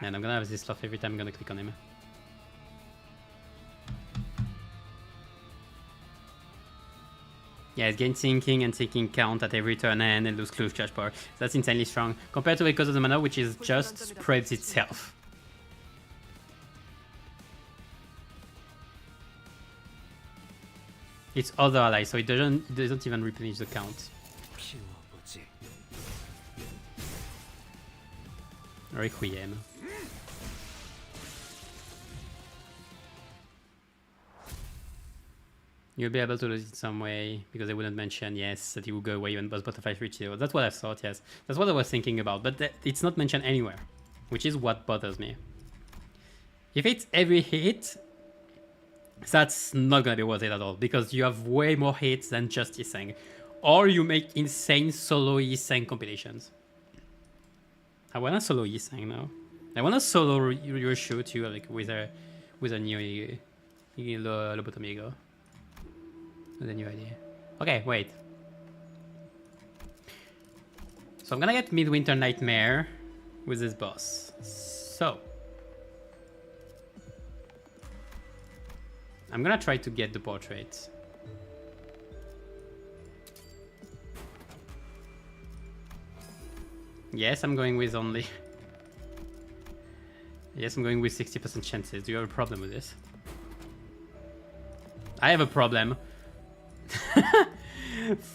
And I'm gonna have this stuff every time I'm gonna click on him. Yeah, it gains sinking and sinking count at every turn end and lose clue charge power. That's insanely strong. Compared to Echoes of the Mana, which is just spreads itself. It's other allies, so it doesn't even replenish the count. Requiem. You'll be able to lose it some way, because they wouldn't mention, yes, that it will go away when boss butterflies reach 0. That's what I thought, yes. That's what I was thinking about, but it's not mentioned anywhere, which is what bothers me. If it's every hit, that's not gonna be worth it at all, because you have way more hits than just Yiseng. Or you make insane solo Yiseng compilations. I wanna solo Yiseng now. I wanna solo your show too, like with a new Lobotomigo. With a new idea. Okay, wait. So I'm gonna get Midwinter Nightmare with this boss. So I'm gonna try to get the portrait. Yes, I'm going with only... Yes, I'm going with 60% chances. Do you have a problem with this? I have a problem.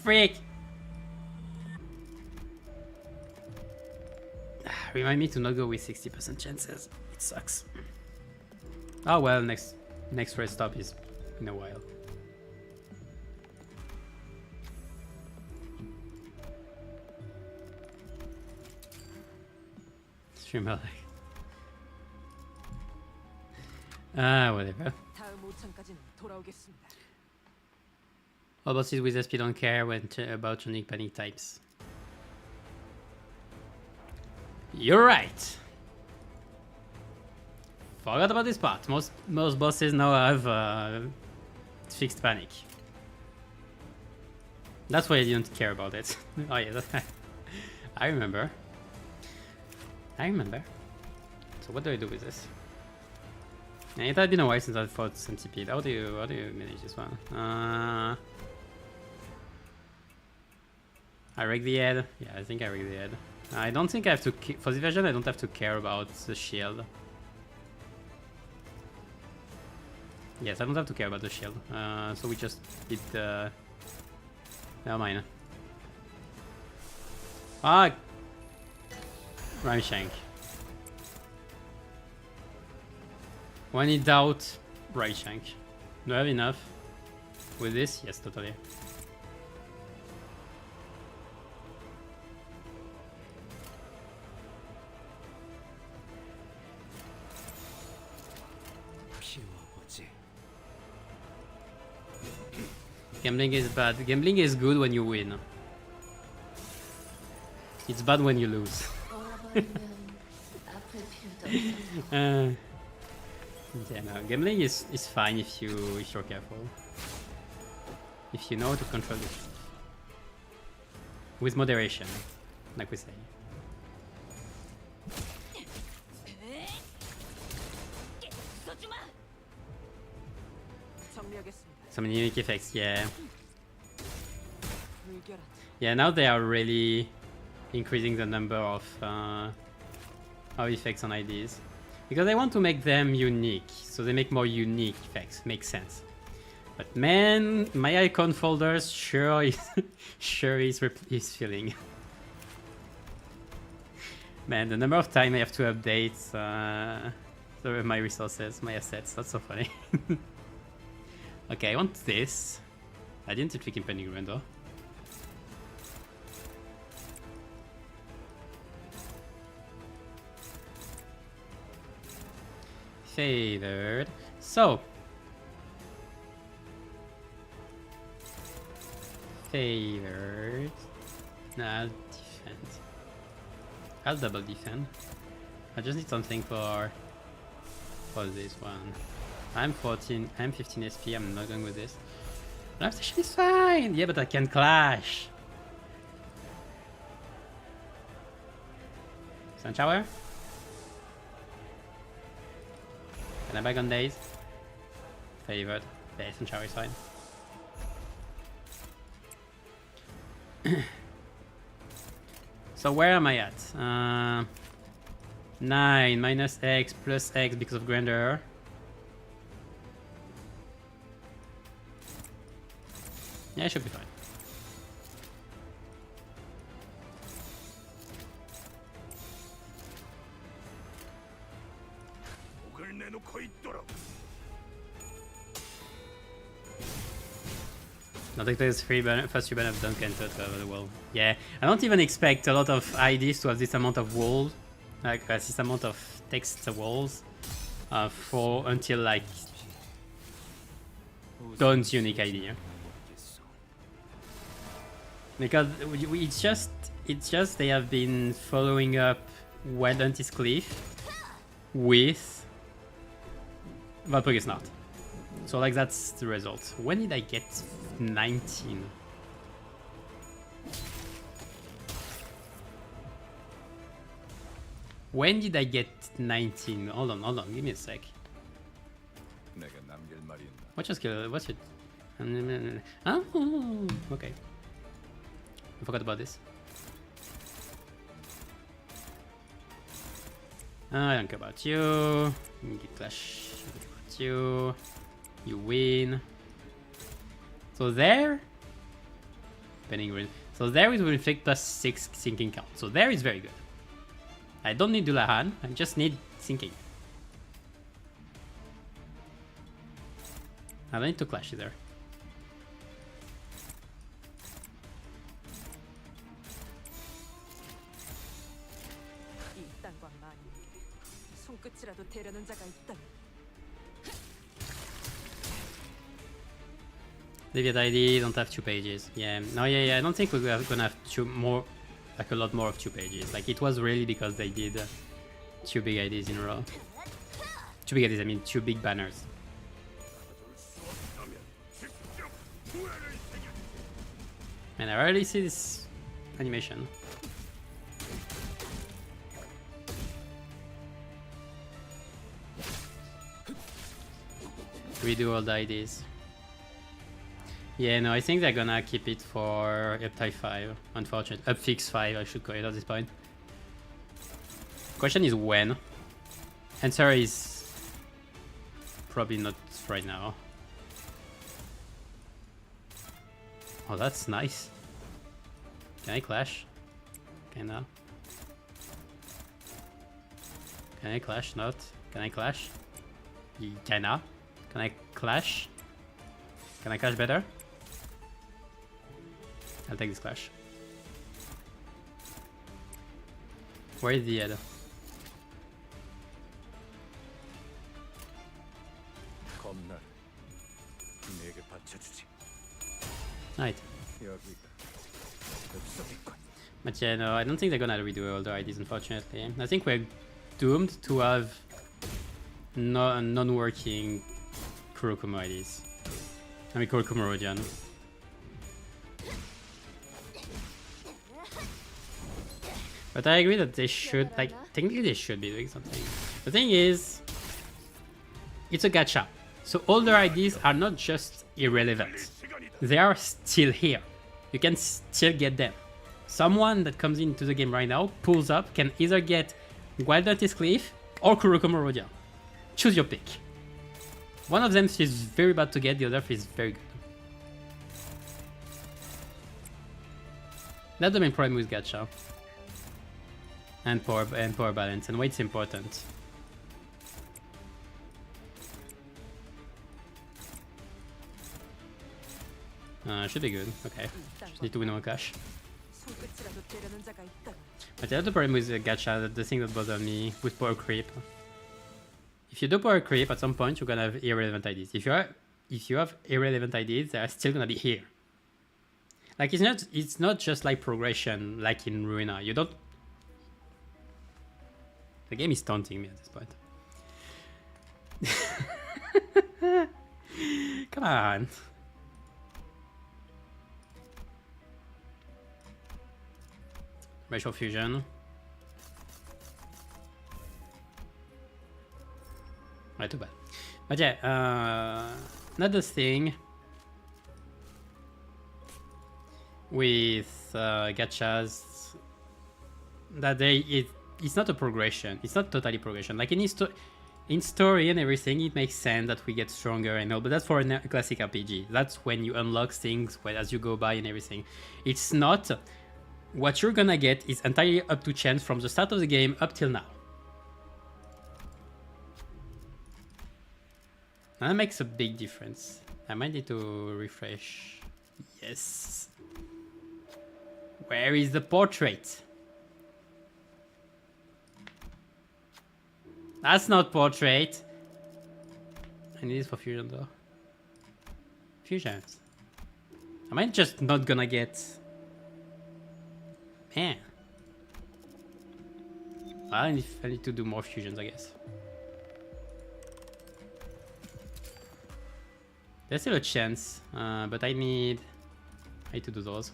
Freak! Remind me to not go with 60% chances. It sucks. Oh well, next rest stop is in a while. Streamer like... whatever. All bosses with SP don't care about unique panic types. You're right. Forgot about this part. Most bosses now have fixed panic. That's why I didn't care about it. Oh yeah, I remember. So what do I do with this? And it had been a while since I fought Centipede. How do you manage this one? I rig the head. Yeah, I think I rig the head. I don't think I have to for this version. I don't have to care about the shield. Yes, I don't have to care about the shield. So we just did the. Never mind. Ah, Rhyme Shank. When in doubt, right shank. Do I have enough with this? Yes, totally. Gambling is bad. Gambling is good when you win. It's bad when you lose. Yeah, no, gambling is fine if you're careful. If you know how to control it. With moderation, like we say. Some unique effects, yeah. Yeah, now they are really increasing the number of effects on IDs. Because I want to make them unique, so they make more unique effects. Makes sense. But man, my icon folders sure is filling. Man, the number of time I have to update my resources, my assets. That's so funny. Okay, I want this. I didn't tweak in Pending Render. Favored. So. Favored. No, I'll defend. I'll double defend. I just need something for this one. I'm 15 SP, I'm not going with this. Life station is fine! Yeah, but I can clash. Sun shower? Can I back on days? Favored. Yeah, Sun shower is fine. So where am I at? 9 minus X plus X because of grandeur. Yeah, it should be fine. I think there's first free ban of Duncan to the world. Yeah, I don't even expect a lot of IDs to have this amount of walls, like this amount of text walls, for until like Dawn's unique ID. Because it's just they have been following up Wildlantis Cliff with Valpurgis Not. So like that's the result. When did I get 19? When did I get 19? Hold on, give me a sec. What's your skill? What's it? Oh, okay. I forgot about this. I don't care about you. Get clash. I don't care about you. You win. So there. So there it will inflict plus 6 sinking count. So there is very good. I don't need Dullahan. I just need sinking. I don't need to clash either. Deviant ID don't have 2 pages. Yeah, no, yeah. I don't think we're gonna have a lot more of 2 pages. Like it was really because they did 2 big IDs in a row. 2 big IDs, I mean 2 big banners. And I already see this animation. Redo all the IDs. Yeah, no, I think they're gonna keep it for up type 5, unfortunately. Up fix 5, I should call it at this point. Question is when. Answer is probably not right now. Oh, that's nice. Can I clash? Kinda. Can I clash? Not. Can I clash? Kinda. Can I clash? Can I clash better? I'll take this clash. Where is the head? Right. But yeah, no, I don't think they're gonna redo all the IDs, unfortunately. I think we're doomed to have non-working Kurokumo IDs. I mean, Kurokumo Rodion. But I agree that they should, like, technically they should be doing something. The thing is, it's a gacha. So all their IDs are not just irrelevant. They are still here. You can still get them. Someone that comes into the game right now, pulls up, can either get Wild Artist Cliff or Kurokumo Rodion. Choose your pick. One of them is very bad to get, the other is very good. That's the main problem with gacha. And power balance, and weight's important. Should be good. Okay. Just need to win one cash. But the other problem with gacha, the thing that bothers me with power creep. If you do power creep, at some point you're gonna have irrelevant IDs. If you have irrelevant IDs, they are still gonna be here. Like it's not just like progression like in Ruina. You don't. The game is taunting me at this point. Come on. Racial fusion. Not too bad. But yeah, another thing with gachas that it's not a progression. It's not totally progression. Like in story and everything, it makes sense that we get stronger and all, but that's for a classic RPG. That's when you unlock things as you go by and everything. It's not. What you're gonna get is entirely up to chance from the start of the game up till now. And that makes a big difference. I might need to refresh. Yes. Where is the portrait? That's not portrait. I need this for fusion though. Fusions. Am I just not gonna get... Man. I need to do more fusions, I guess. There's still a chance, but I need to do those.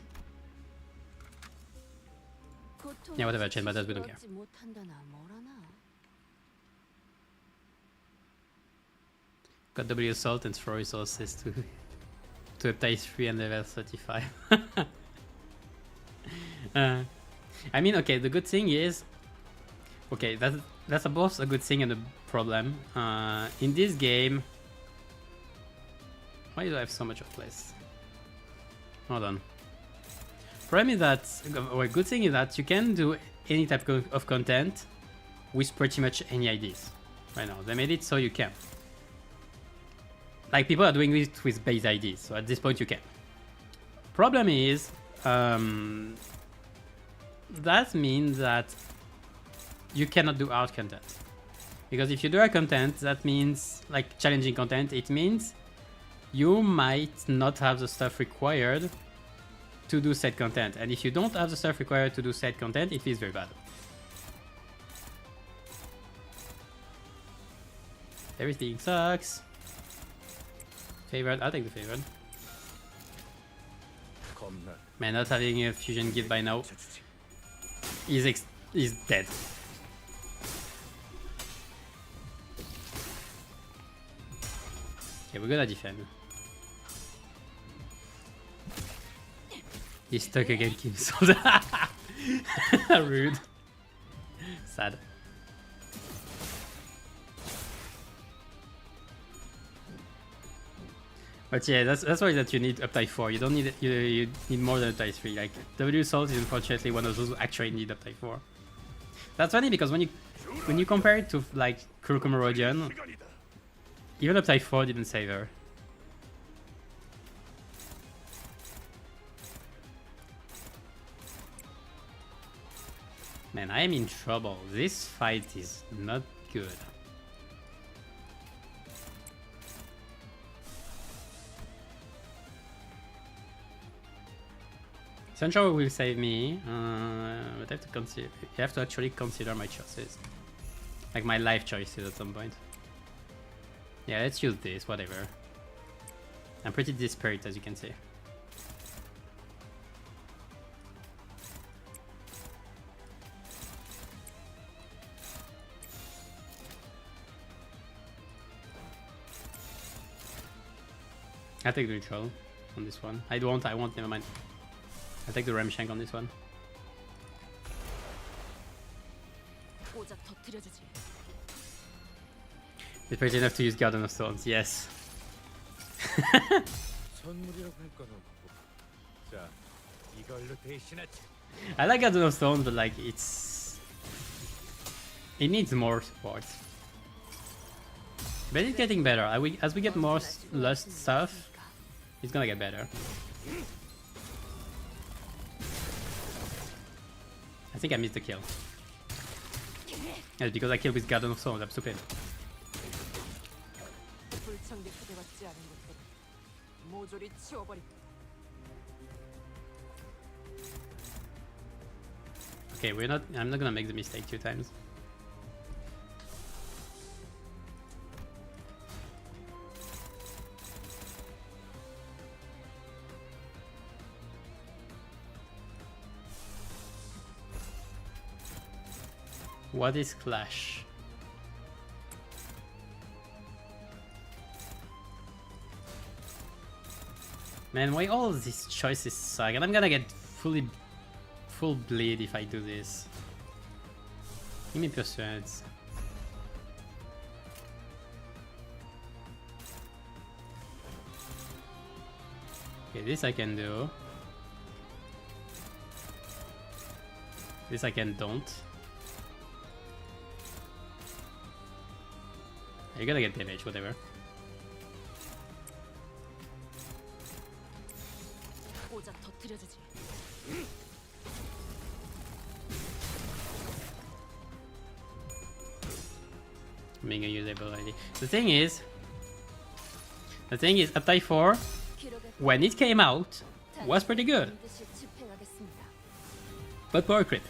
Yeah, whatever, chain matters, we don't care. Got W assault and throw resources to update 3 and level 35. I mean, okay, the good thing is, okay, that's both a good thing and a problem. In this game, why do I have so much of place? Hold on. Problem is that, well, good thing is that you can do any type of content with pretty much any IDs right now. They made it so you can. Like, people are doing it with base IDs, so at this point you can. Problem is, that means that you cannot do art content. Because if you do art content, that means, like, challenging content, it means you might not have the stuff required to do said content. And if you don't have the stuff required to do said content, it feels very bad. Everything sucks. Favorite, I'll take the favorite. Man, not having a fusion gift by now is dead. Okay, we're gonna defend. He's stuck again, Kim Sold. Rude. Sad. But yeah, that's why that you need uptime 4. You don't need you need more than uptime 3. Like W Salt is unfortunately one of those who actually need uptime 4. That's funny because when you compare it to like Kurokuma Rodion, even uptime 4 didn't save her. Man, I am in trouble. This fight is not good. Central will save me, but I have to consider. You have to actually consider my choices, like my life choices at some point. Yeah, let's use this. Whatever. I'm pretty desperate, as you can see. I take the neutral on this one. I won't, never mind. I take the ram shank on this one. Desperate enough to use Garden of Thorns, yes. I like Garden of Thorns, but like it needs more support. But it's getting better. As we get more lust stuff, it's gonna get better. I think I missed the kill. It's because I killed with Garden of Thorns, I'm stupid. Okay, I'm not gonna make the mistake 2 times. What is Clash? Man, why all of these choices suck? And I'm gonna get full bleed if I do this. Give me Persuades. Okay, this I can do. This I can don't. You're gonna get damage, whatever. Being a usable ID. The thing is, Uptime 4, when it came out, was pretty good. But power creep.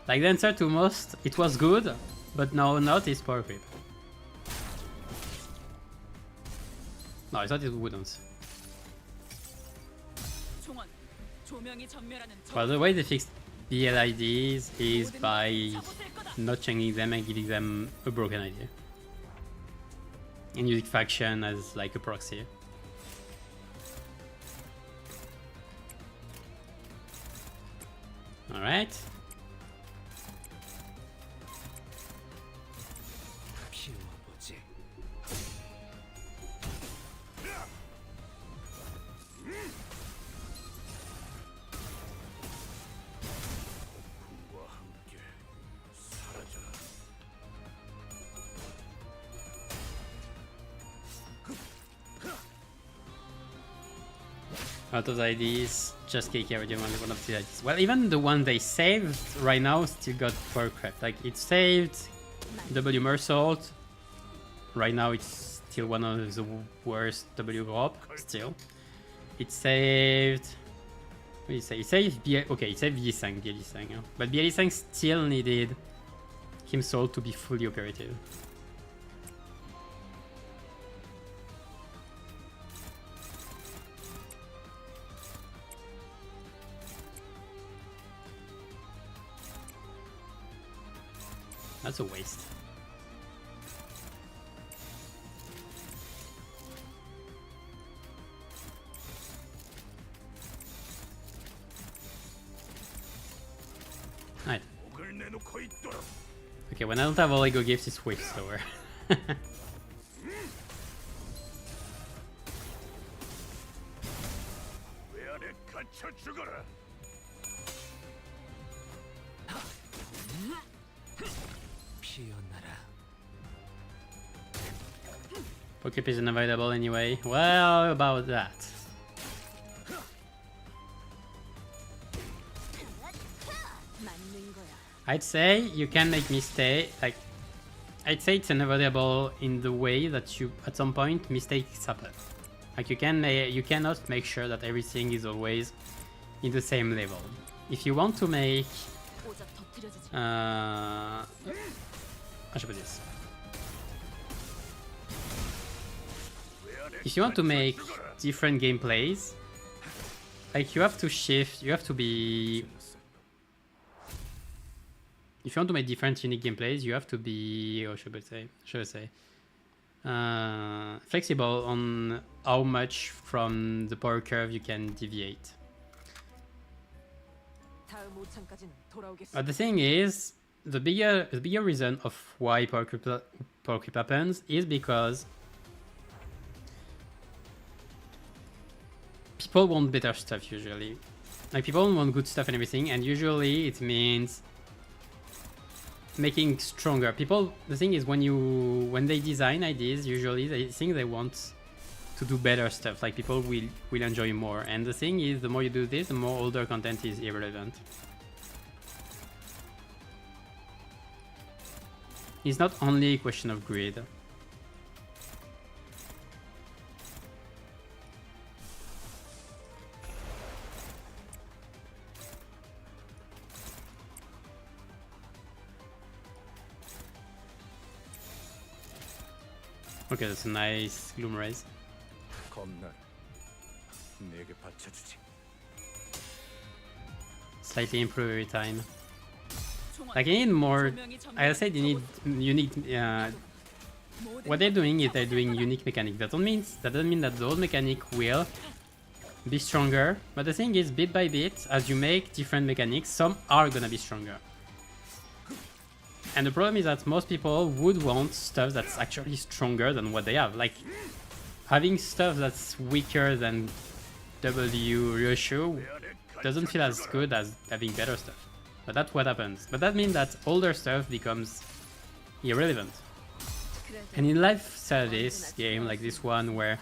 Like the answer to most, it was good, but now not is power creep. No, I thought it wouldn't. Well, the way they fixed BLIDs is by not changing them and giving them a broken ID. And using faction as like a proxy. Alright. Out of the IDs, just KK already won one of the IDs. Well, even the one they saved right now still got power creep. Like it saved W Mersault. Right now it's still one of the worst W drop. Still, it saved. What did it say? It saved okay, it saved Bielizang, yeah. But Bielizang still needed himself to be fully operative. That's a waste. Okay, when I don't have all Lego gifts, it's way slower. Pokemon isn't available anyway. Well, about that. I'd say you can make mistake. Like, I'd say it's unavoidable in the way that you, at some point, mistakes happen. Like you cannot make sure that everything is always in the same level. If you want to make, how should I put this? If you want to make different gameplays, like you have to shift, you have to be... If you want to make different unique gameplays, you have to be, or should I say, flexible on how much from the power curve you can deviate. But the thing is, the bigger reason of why power creep happens is because people want better stuff usually. Like people want good stuff and everything, and usually it means making stronger. People, the thing is, when they design ideas, usually they think they want to do better stuff. Like people will enjoy more. And the thing is, the more you do this, the more older content is irrelevant. It's not only a question of greed. Okay, that's a nice Gloom Raise. Slightly improve every time. Like you need more. I said you need unique. What they're doing is they're doing unique mechanic. That doesn't mean that the old mechanic will be stronger. But the thing is, bit by bit, as you make different mechanics, some are gonna be stronger. And the problem is that most people would want stuff that's actually stronger than what they have. Like, having stuff that's weaker than W ratio doesn't feel as good as having better stuff. But that's what happens. But that means that older stuff becomes irrelevant. And in live service game like this one, where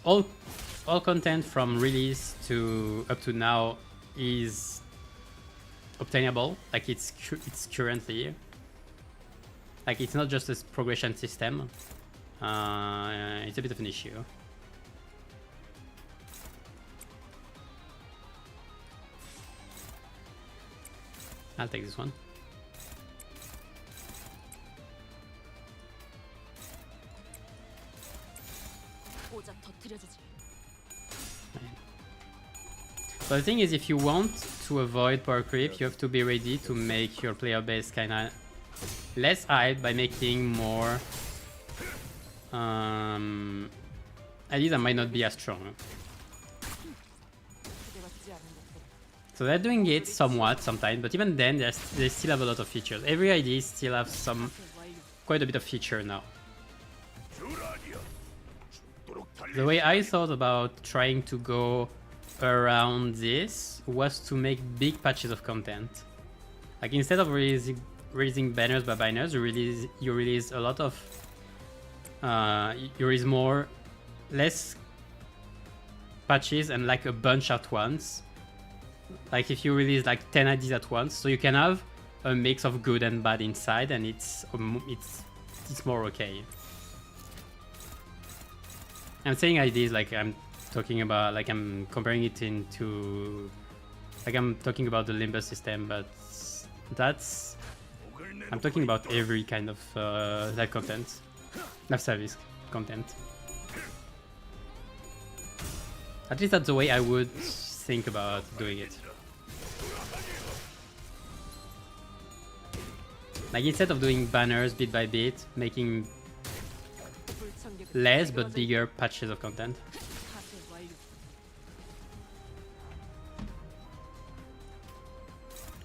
all content from release to up to now is obtainable, like it's currently, like it's not just a progression system. It's a bit of an issue. I'll take this one. But the thing is, if you want to avoid power creep, you have to be ready to make your player base kinda less hype by making more ideas that might not be as strong. So they're doing it somewhat sometimes, but even then they still have a lot of features. Every ID still have quite a bit of feature now. The way I thought about trying to go around this was to make big patches of content. Like instead of releasing banners by banners, you release a lot of you release less patches and like a bunch at once. Like if you release like 10 IDs at once, so you can have a mix of good and bad inside, and it's more okay. I'm saying IDs like I'm talking about, like I'm comparing it into, like I'm talking about the Limbus system, but I'm talking about every kind of live content, live service content. At least that's the way I would think about doing it. Like instead of doing banners bit by bit, making less but bigger patches of content.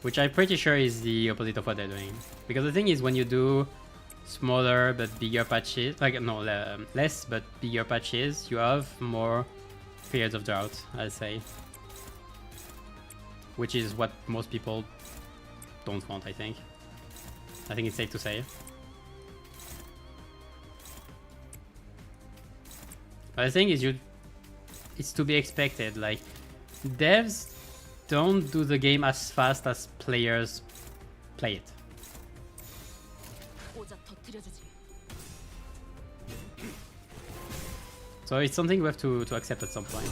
which I'm pretty sure is the opposite of what they're doing. Because the thing is, when you do smaller but bigger patches, like no, less but bigger patches, you have more periods of drought, I'll say. Which is what most people don't want, I think. I think it's safe to say. But the thing is, it's to be expected. Like, devs don't do the game as fast as players play it. So it's something we have to accept at some point.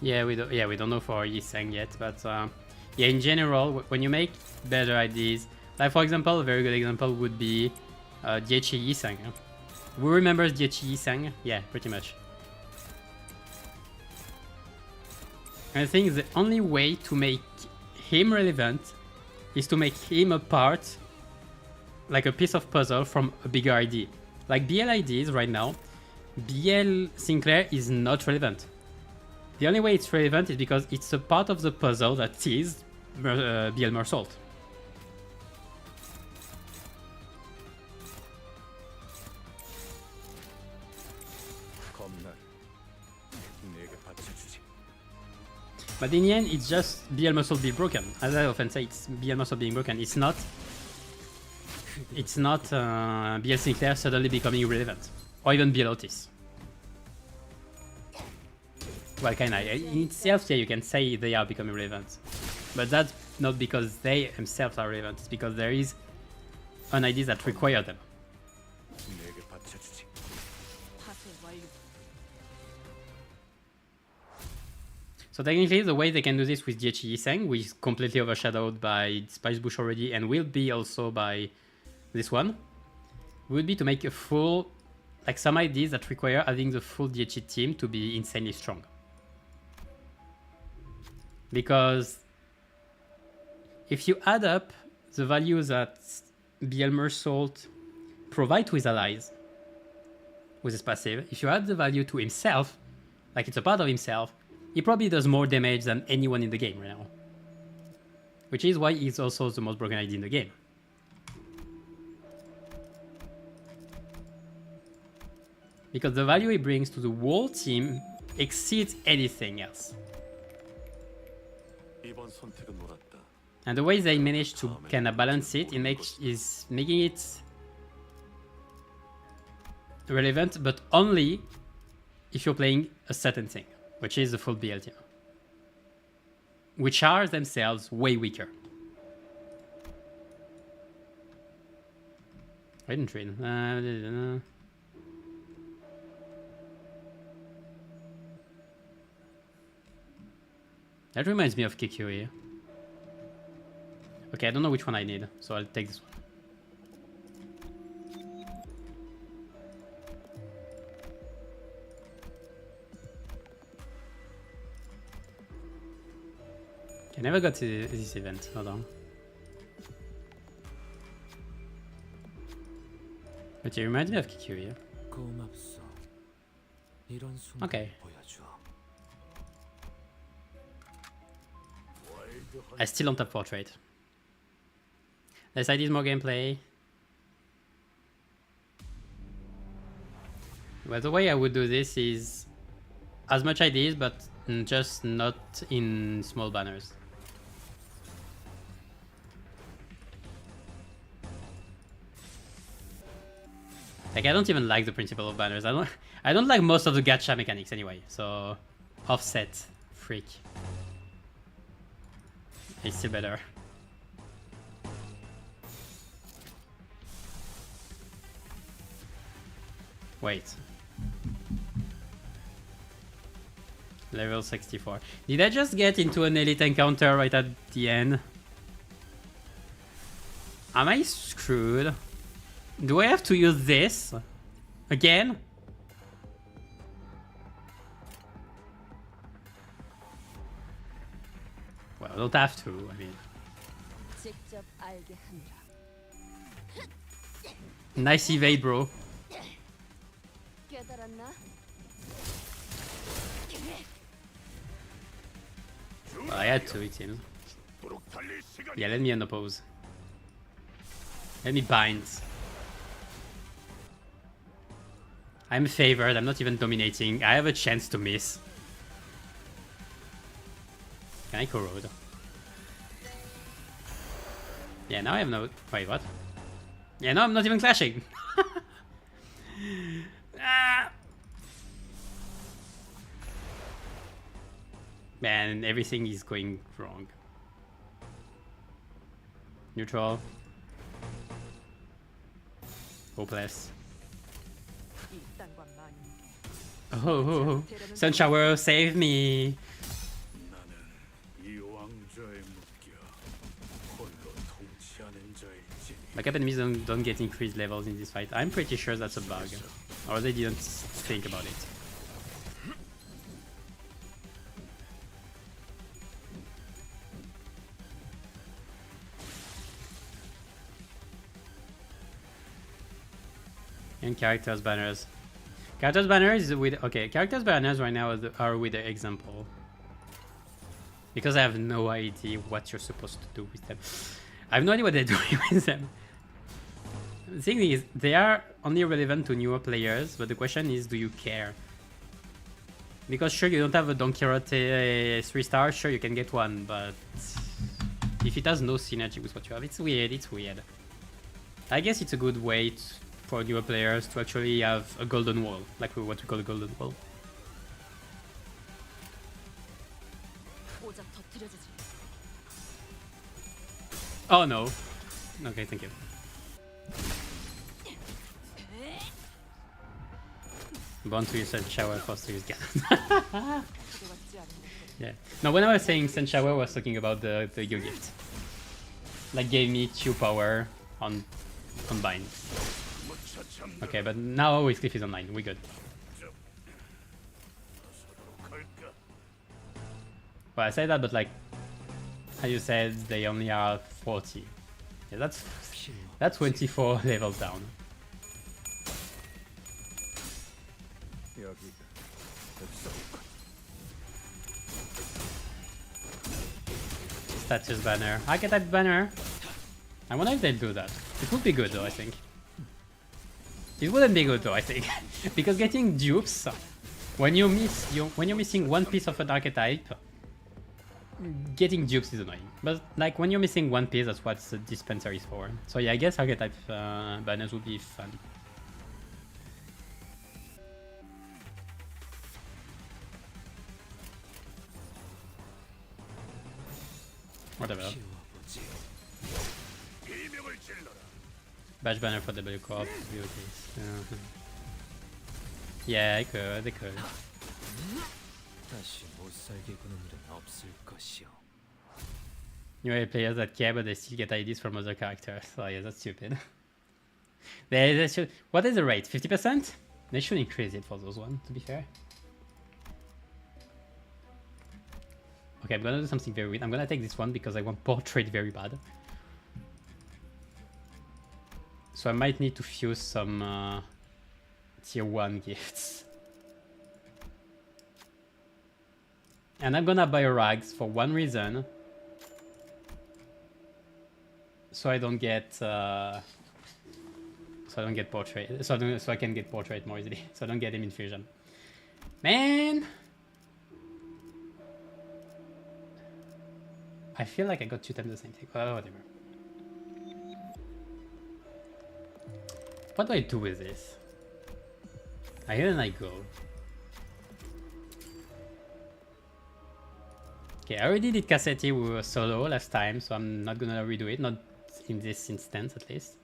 Yeah, we don't know for Yiseng yet, but yeah, in general, when you make better IDs, like for example, a very good example would be DHE Yiseng. Who remembers DHE Yiseng? Yeah, pretty much. And I think the only way to make him relevant is to make him a part, like a piece of puzzle from a bigger ID. Like BL IDs right now, BL Sinclair is not relevant. The only way it's relevant is because it's a part of the puzzle that is BL Mersault. But in the end, it's just BL Mersault being broken. As I often say, it's BL Mersault being broken. It's not BL Sinclair suddenly becoming irrelevant. Or even BL Otis. Well, kinda. In itself, yeah, you can say they are becoming relevant. But that's not because they themselves are relevant. It's because there is an idea that requires them. So technically, the way they can do this with DHE Yiseng, which is completely overshadowed by Spice Bush already, and will be also by this one, would be to make a full, like some ideas that require having the full DHE team to be insanely strong. Because if you add up the value that BL Mersault provide to his allies with his passive, if you add the value to himself, like it's a part of himself, he probably does more damage than anyone in the game right now. Which is why he's also the most broken ID in the game. Because the value he brings to the whole team exceeds anything else. And the way they manage to kind of balance it, is making it relevant, but only if you're playing a certain thing, which is the full BL team, which are themselves way weaker. I didn't read. That reminds me of Kikuri. Okay, I don't know which one I need, so I'll take this one. Okay, I never got to this event. Hold on. But it reminds me of Kikuri. Okay. I still don't have portrait. Let's ID more gameplay. Well, the way I would do this is as much IDs, but just not in small banners. Like, I don't even like the principle of banners. I don't like most of the gacha mechanics anyway. So offset, freak. It's still better. Wait. Level 64. Did I just get into an elite encounter right at the end? Am I screwed? Do I have to use this? Again? Well, don't have to, I mean. 직접 알게 하느라. Nice evade, bro. 깨달았나? Well, I had to, it seems. Yeah, let me unoppose. Let me bind. I'm favored, I'm not even dominating. I have a chance to miss. Can I corrode? Yeah, now I have no... Wait, what? Yeah, no, I'm not even clashing. Ah. Man, everything is going wrong. Neutral. Hopeless. Oh, Sun Shower, save me! Like enemies don't get increased levels in this fight. I'm pretty sure that's a bug. Or they didn't think about it. And characters banners. Characters banners with... Okay, characters banners right now are with the example. Because I have no idea what you're supposed to do with them. I have no idea what they're doing with them. The thing is, they are only relevant to newer players, but the question is, do you care? Because sure, you don't have a Don Quixote 3-star, sure, you can get one, but... if it has no synergy with what you have, it's weird, it's weird. I guess it's a good way for newer players to actually have a golden wall, like what we call a golden wall. Oh no. Okay, thank you. Born to use Sun Shower, forced to use Gun. Yeah. No, when I was saying Sun Shower, I was talking about the Yo gift. Like gave me 2 power on bind. Okay, but now with Cliff is online, we good. Well, I say that, but like, as you said, they only are 40. Yeah, that's 24 levels down. Status banner. Archetype banner. I wonder if they'll do that. It would be good though, I think. It wouldn't be good though, I think. Because getting dupes, when you're missing one piece of an archetype, getting dupes is annoying. But like when you're missing one piece, that's what the dispenser is for. So yeah, I guess archetype banners would be fun. Whatever. Badge banner for W co-op. Yeah, I could. New players that care, but they still get IDs from other characters. Oh yeah, that's stupid. they should. What is the rate? 50%? They should increase it for those ones, to be fair. Okay, I'm gonna do something very weird. I'm gonna take this one because I want portrait very bad. So I might need to fuse some tier 1 gifts. And I'm gonna buy rags for one reason. So I don't get portrait. So I can get portrait more easily. So I don't get him infusion. Man, I feel like I got 2 times the same thing. Oh, whatever. What do I do with this? Here and I go. Okay, I already did Cassetti with solo last time, so I'm not gonna redo it. Not in this instance, at least.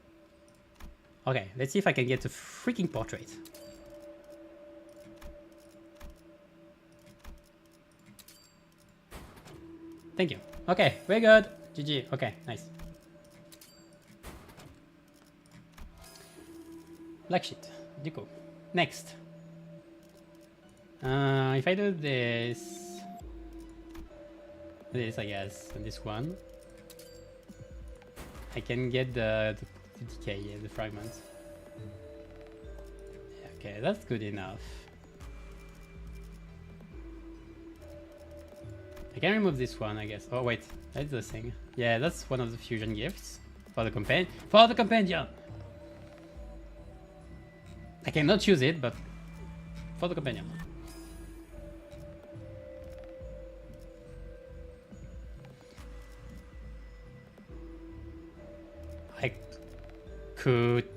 Okay, let's see if I can get a freaking portrait. Thank you. Okay, we're good. GG. Okay, nice. Black sheet. Deco. Next. If I do this... This, I guess, and this one. I can get the decay, yeah, the fragments. Okay, that's good enough. I can remove this one, I guess. Oh wait, that's the thing. Yeah, that's one of the fusion gifts for the companion. For the companion. I cannot use it, but for the companion. I could.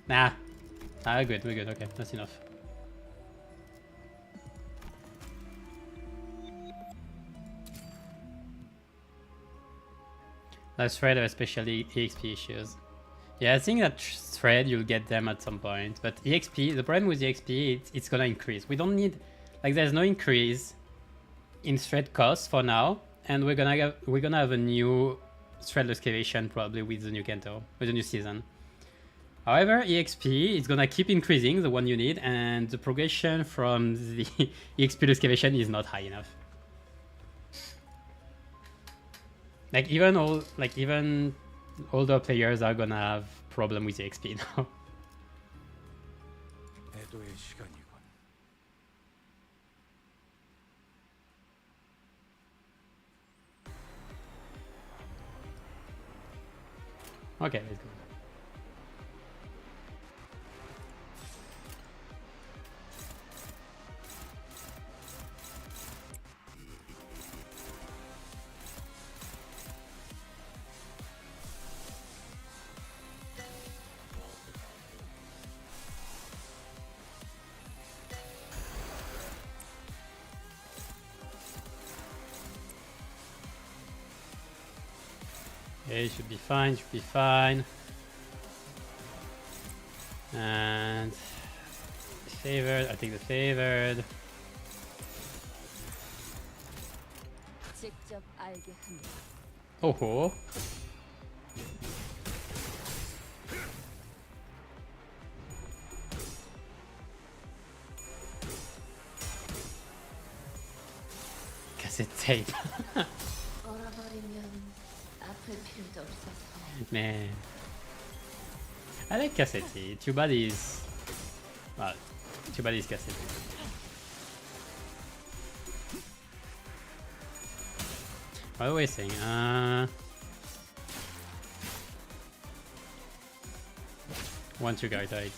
Nah. We're good, we're good. Okay, that's enough. That's thread, especially EXP issues. Yeah, I think that thread you'll get them at some point, but EXP, the problem with EXP, it's gonna increase. We don't need, like, there's no increase in thread cost for now, and we're gonna have a new thread excavation probably with the new Kanto, with the new season. However, EXP is gonna keep increasing, the one you need, and the progression from the EXP excavation is not high enough. Like even older players are gonna have problem with EXP now. Okay, let's go. Okay, should be fine, should be fine. And favored, I take the favored. 직접 알게 한다. Oh. Cassette tape. Man. I like cassette. Too bad is. Well, too bad is cassette. What are we saying? One trigger vitality.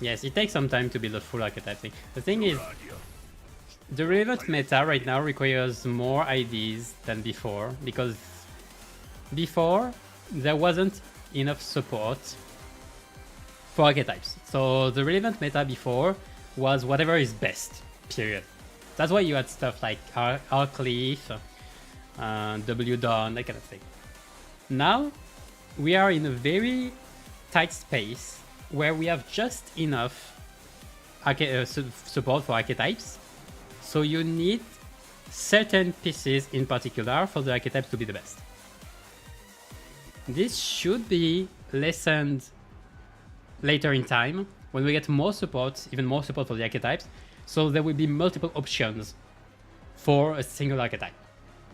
Yes, it takes some time to build a full archetype thing. The thing is, the relevant meta right now requires more IDs than before, because before there wasn't enough support for archetypes. So the relevant meta before was whatever is best, period. That's why you had stuff like Arcleaf, W Dawn, that kind of thing. Now we are in a very tight space where we have just enough support for archetypes. So you need certain pieces in particular for the archetypes to be the best. This should be lessened later in time when we get more support, even more support for the archetypes. So there will be multiple options for a single archetype.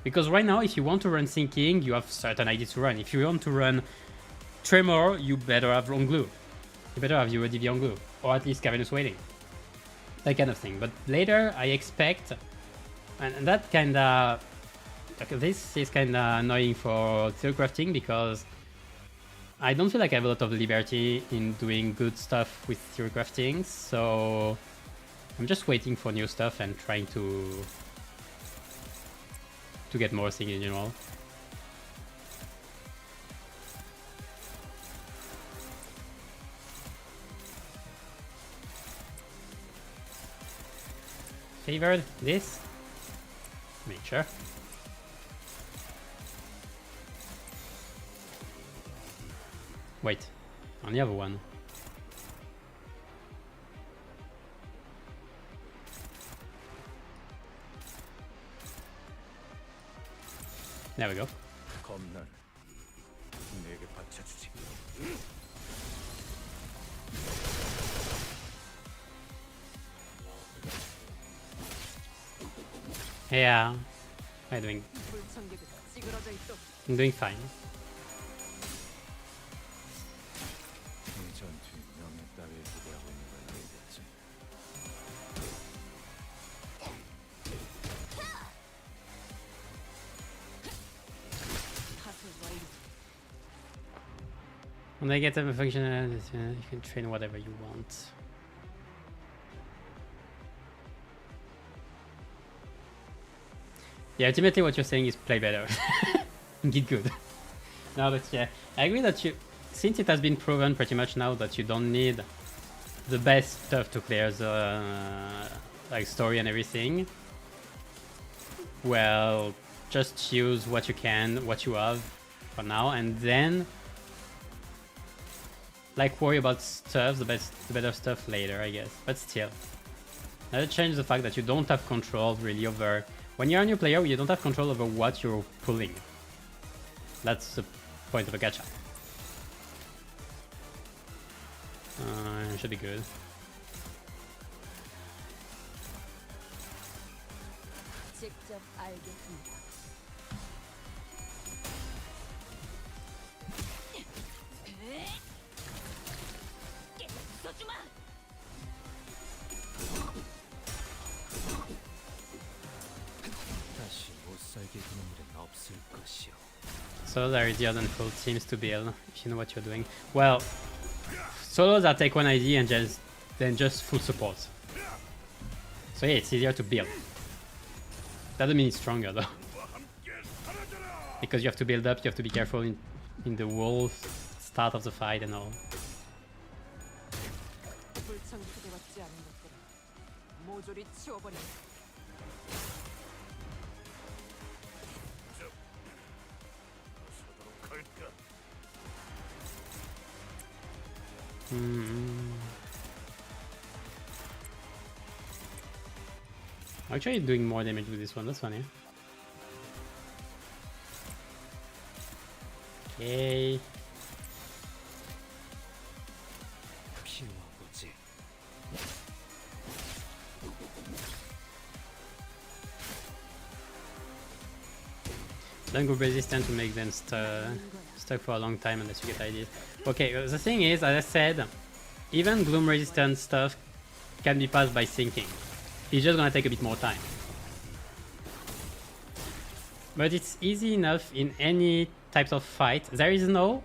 Because right now, if you want to run Sinking, you have certain IDs to run. If you want to run Tremor, you better have Long Glue. You better have your DV on Glue, or at least Cavernous Waiting. That kind of thing. But later, I expect, and that kinda, this is kinda annoying for theory crafting because I don't feel like I have a lot of liberty in doing good stuff with theory crafting, so I'm just waiting for new stuff and trying to get more things in general. Favored this. Make sure. Wait, on the other one. There we go. 겁나는 내게 바쳐주지. Yeah. I'm doing 불청객은 찌그러져 있도록. I'm doing fine. 이 전투 명예 따위에 기대하고 있는 걸 알겠지. 하수 와이드. When I get a functional, you can train whatever you want. Yeah, ultimately what you're saying is play better. Get good. No, but yeah, I agree that since it has been proven pretty much now that you don't need the best stuff to clear the like story and everything, well, just use what you can, what you have for now, and then like worry about stuff, the better stuff later, I guess. But still, that'll change the fact that you don't have control really over. When you're a new player, you don't have control over what you're pulling. That's the point of a gacha. Should be good. 직접 알게 한다. 써주마. 다시 못 살게 두는 일은 없을 것이오. Solos are easier than full teams to build if you know what you're doing. Well, solos are take one ID and just full support. So yeah, it's easier to build. Doesn't mean it's stronger though. Because you have to build up, you have to be careful in the wall start of the fight and all. 불청객에 받지 않은 것들은 모조리 치워버린다. Actually doing more damage with this one, that's funny. Okay. 필요하고지. Don't go resistant to make them stuck for a long time unless you get ideas. Okay, the thing is, as I said, even gloom resistant stuff can be passed by syncing. It's just gonna take a bit more time. But it's easy enough in any types of fight. There is no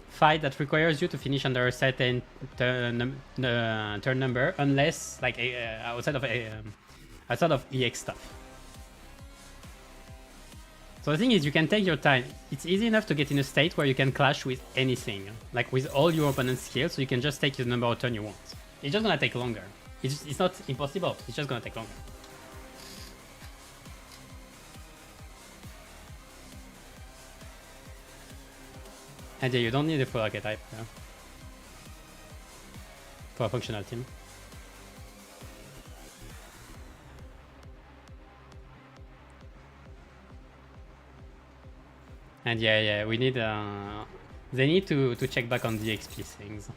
fight that requires you to finish under a certain turn number unless like outside of EX stuff. So the thing is, you can take your time. It's easy enough to get in a state where you can clash with anything, like with all your opponent's skills, so you can just take the number of turn you want. It's just gonna take longer. It's not impossible, it's just gonna take longer. And yeah, you don't need a full archetype for a functional team. And yeah, we need they need to check back on the XP things.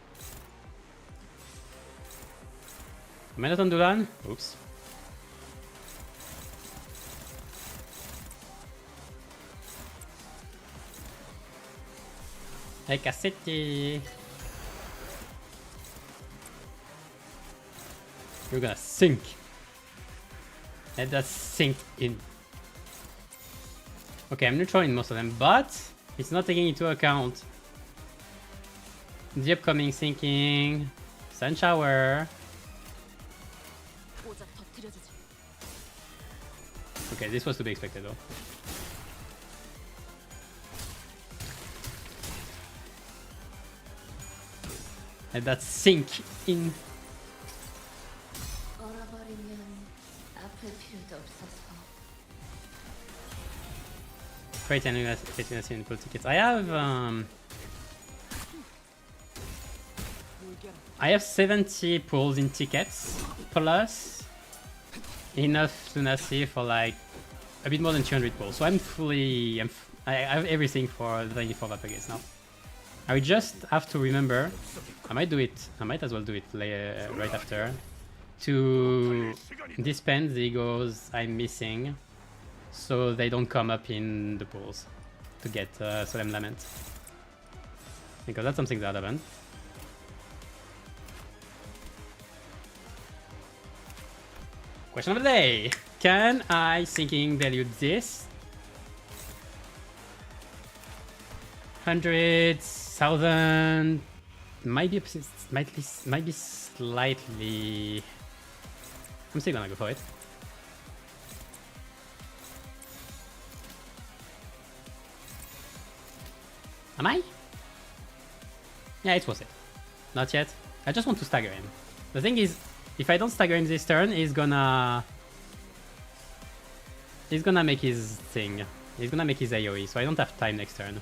Am I not on Dulan? Oops. Hey, Cassetti! You're gonna sink! Let that sink in. Okay, I'm neutral in most of them, but it's not taking into account the upcoming sinking, sun shower. 고작 터뜨려주지. Okay, this was to be expected though. Let that sink in. 얼어버리면 아플 필요도 없어서. Great, and in pool tickets. I have 70 pools in tickets plus enough lunacy for like a bit more than 200 pools. So I'm I have everything for the tiny for Vapagus now. I just have to remember. I might do it. I might as well do it right after to dispense the egos I'm missing, so they don't come up in the pools to get Solemn Lament. Because that's something that happened. Question of the day. Can I sinking dilute this? 100,000 might be slightly. I'm still gonna go for it. Am I? Yeah, it's worth it. Not yet. I just want to stagger him. The thing is, if I don't stagger him this turn, he's gonna make his thing. He's gonna make his AoE, so I don't have time next turn.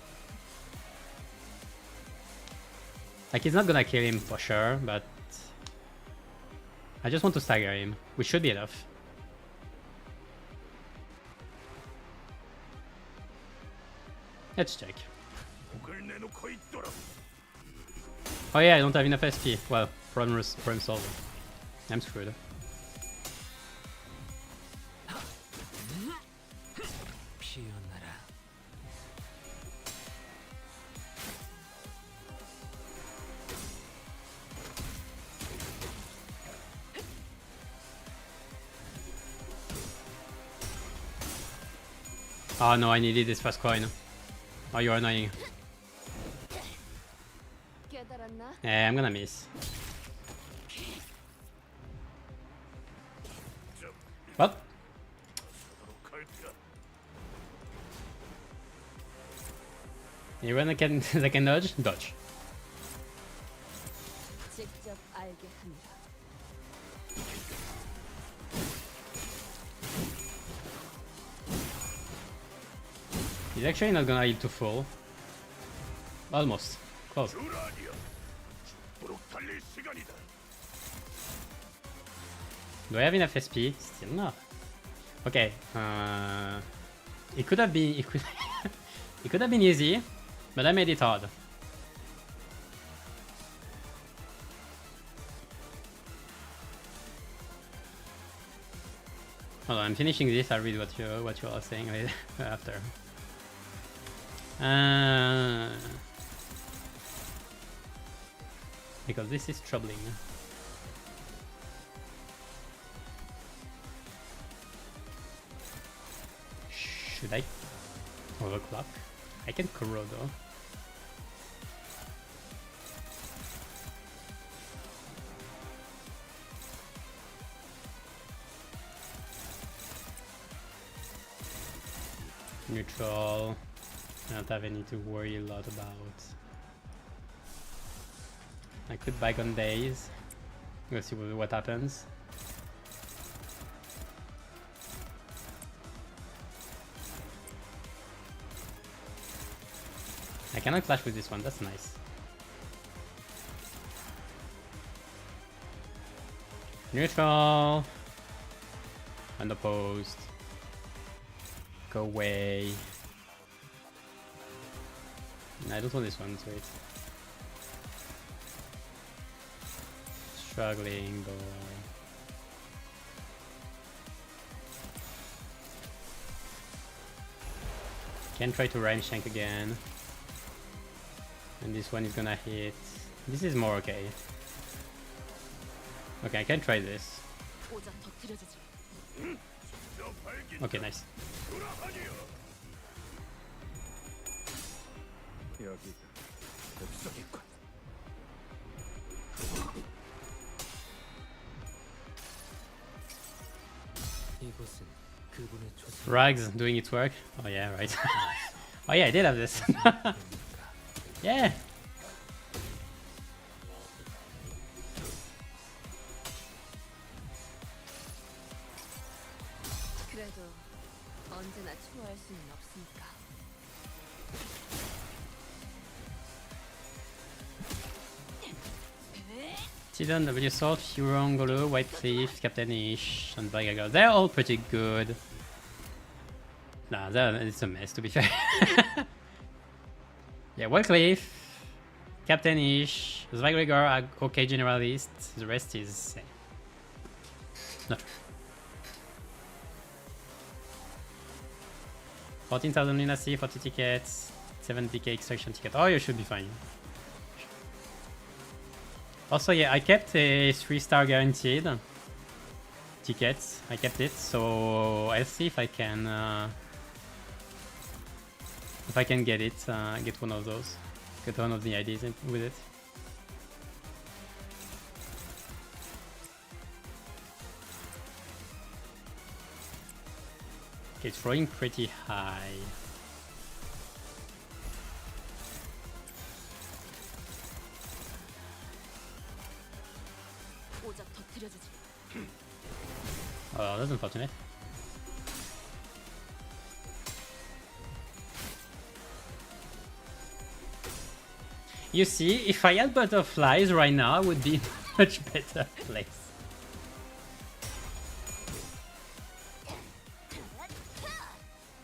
Like, he's not gonna kill him for sure, but I just want to stagger him, which should be enough. Let's check. Oh yeah, I don't have enough SP. Well, problem solved. I'm screwed. Oh no, I needed this first coin. Oh, you're annoying. Yeah, I'm gonna miss. Well. Anyone that can dodge? Dodge. He's actually not gonna heal to full. Almost. Close. Do I have enough SP? Still not. Okay. It could have been. It could have been easy, but I made it hard. Hold on, I'm finishing this. I'll read what you are saying after. Because this is troubling. Should I overclock? I can corrode though. Neutral. I don't have any to worry a lot about. I could bygone days. We'll see what happens. I cannot clash with this one, that's nice. Neutral. Unopposed. Go away. I don't want this one, wait. Struggling, though. Can try to rhyme shank again. And this one is gonna hit. This is more okay. Okay, I can try this. Okay, nice. Rags doing its work. Oh yeah, right. Oh yeah, I did have this. Yeah. Tidon, W Sword, Huron, Golo, White Cliff, Captain Ish, and Vagagal. They're all pretty good. Nah, it's a mess to be fair. Yeah, Wycliffe, Captain-ish, Zweigregor, okay generalist, the rest is not true. 14,000 lunacy, 40 tickets, 70k extraction ticket. Oh, you should be fine. Also, yeah, I kept a 3-star guaranteed tickets. I kept it, so I'll see if I can get it, get one of those, get one of the IDs with it. Okay, it's throwing pretty high. 오작 터뜨려주지. Oh, that's unfortunate. You see, if I had butterflies right now, I would be in a much better place.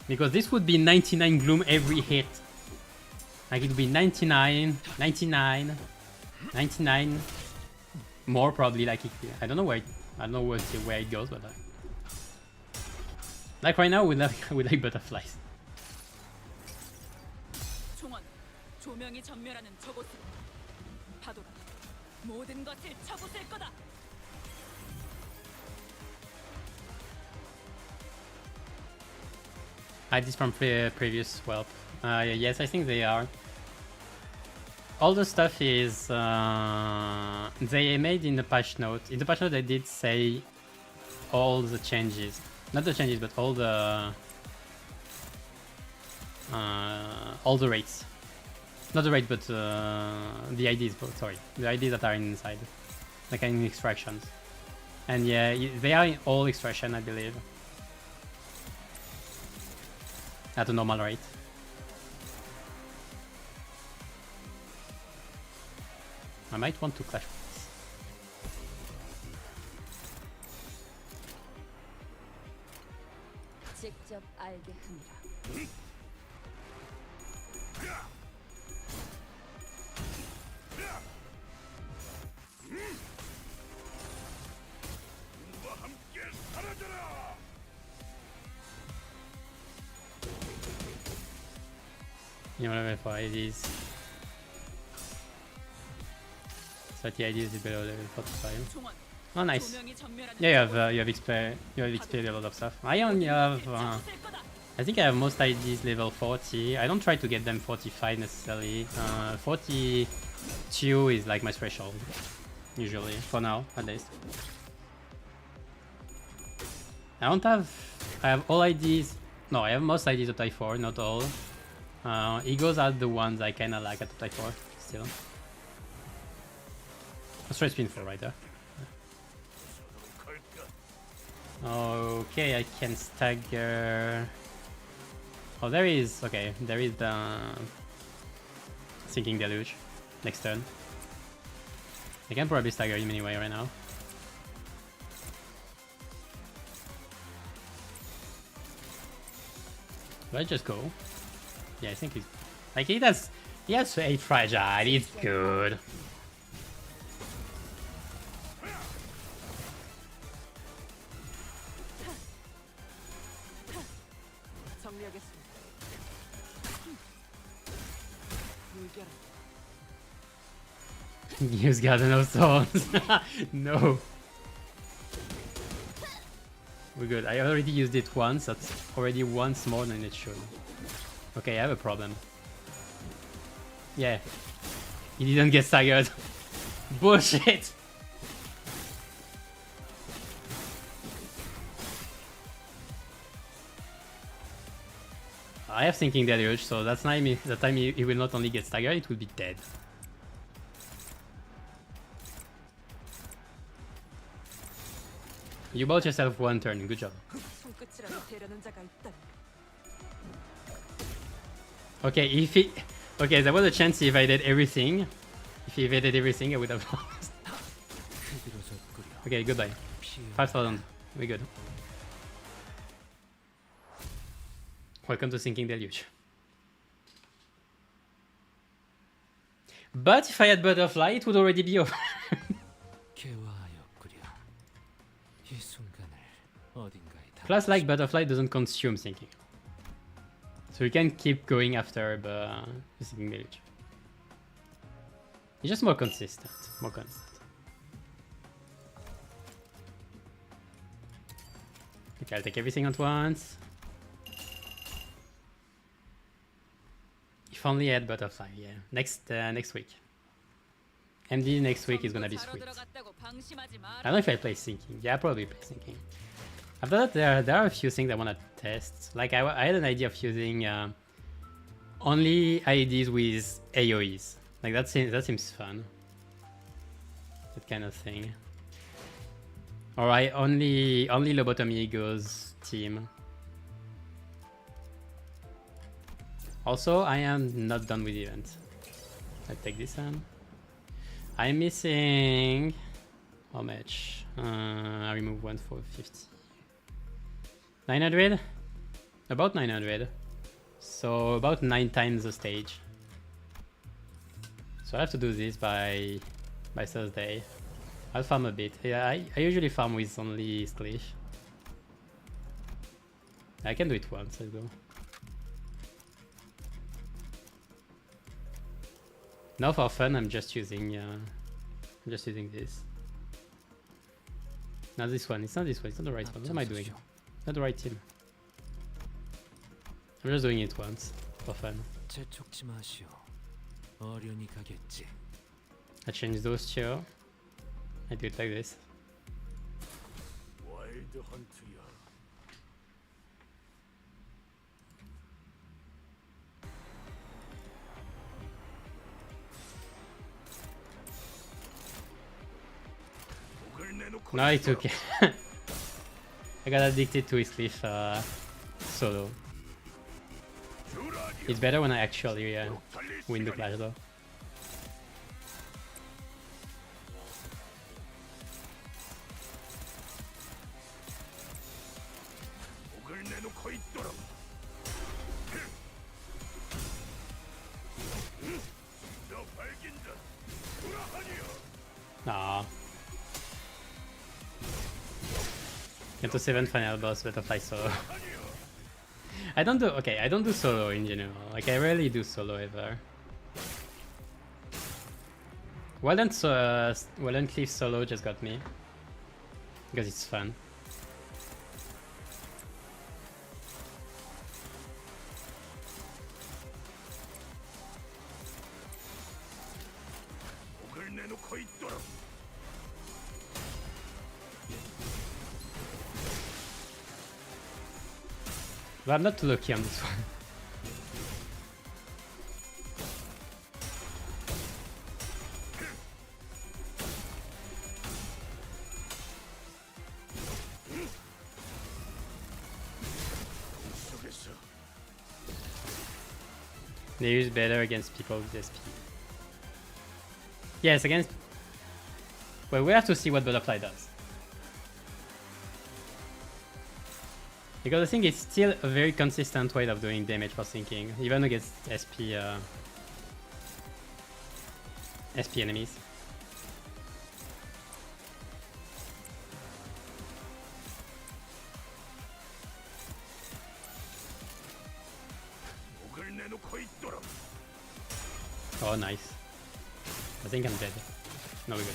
Because this would be 99 gloom every hit. Like it would be 99, 99, 99. More probably, like I don't know where where it goes, but like right now we like butterflies. 총원, 조명이 전멸하는 저곳으로. 파도가 모든 것을 쳐부술 거다. IDs from previous whelp. Yes, I think they are. All the stuff is they made in the patch note. In the patch note, they did say all the changes, not the changes, but all the rates. Not the rate, but the IDs. Sorry, the IDs that are inside, like in extractions. And yeah, they are in all extraction, I believe, at a normal rate. I might want to clash with this. 직접 알게 합니다. You know, level 4 IDs. 30 IDs is below level 45. 총원, Oh, nice. 조명이 전멸하는 Yeah, you have experienced a lot of stuff. I only have, 쳐부술 거다. I think I have most IDs level 40. I don't try to get them 45 necessarily. 42 is like my threshold, usually, for now, at least. I have all IDs. No, I have most IDs at type 4, not all. Egos are the ones I kinda like at type 4, still. A straight spin for right there. Okay, I can stagger. Oh, there is the Sinking Deluge next turn. I can probably stagger him anyway right now. Let's just go. Yeah, I think he's like he has 8 fragile. He's good. 정리하겠습니다. 물결아. Use Garden of Thorns. No. We're good. I already used it once. That's already once more than it should. Okay, I have a problem. Yeah. He didn't get staggered. Bullshit! I have Thinking Deluge, so that's not me. The time he will not only get staggered, it will be dead. You bought yourself one turn, good job. 손끝이라도 대려는 자가 있다면. Okay, if he... Okay, there was a chance he evaded everything. If he evaded everything, I would have lost. Okay, goodbye. 5,000. We're good. Welcome to Sinking Deluge. But if I had Butterfly, it would already be over. 개화하였구려. 이 순간을 어딘가에 Plus, like, Butterfly doesn't consume Sinking. So we can keep going after the Sinking Deluge. It's just more consistent. More consistent. Okay, I'll take everything at once. If only I had Butterfly, yeah. Next week. MD next week is gonna be sweet. I don't know if I play Sinking. Yeah, I probably play Sinking. After that, there are a few things I wanna test. Like I had an idea of using only IEDs with AoEs. Like that seems fun. That kind of thing. Or I only Lobotomy goes team. Also, I am not done with the event. I take this one. I'm missing how much? I remove 1 for 50. 900? About 900. So about 9 times the stage. So I have to do this by Thursday. I'll farm a bit. Yeah, I usually farm with only Sklish. I can do it once, let's go. Now for fun, I'm just using this. Not this one. It's not this one. It's not the right one. What am I doing? Not the right team. I'm just doing it once for fun. 재촉지 마시오. 어련히 가겠지. I change those two. I do it like this. 와일드 헌트야. No, it's okay. I got addicted to his cliff solo. It's better when I actually win the clash though. Nah. Into 7 final boss Butterfly solo. I don't do solo in general. Like I rarely do solo ever. Well done Cliff solo just got me. Because it's fun. But I'm not too lucky on this one. They use better against people with SP. Yes, against... Well, we have to see what Butterfly does. Because I think it's still a very consistent way of doing damage for Sinking, even against SP enemies. Oh, nice. I think I'm dead. No, we're good.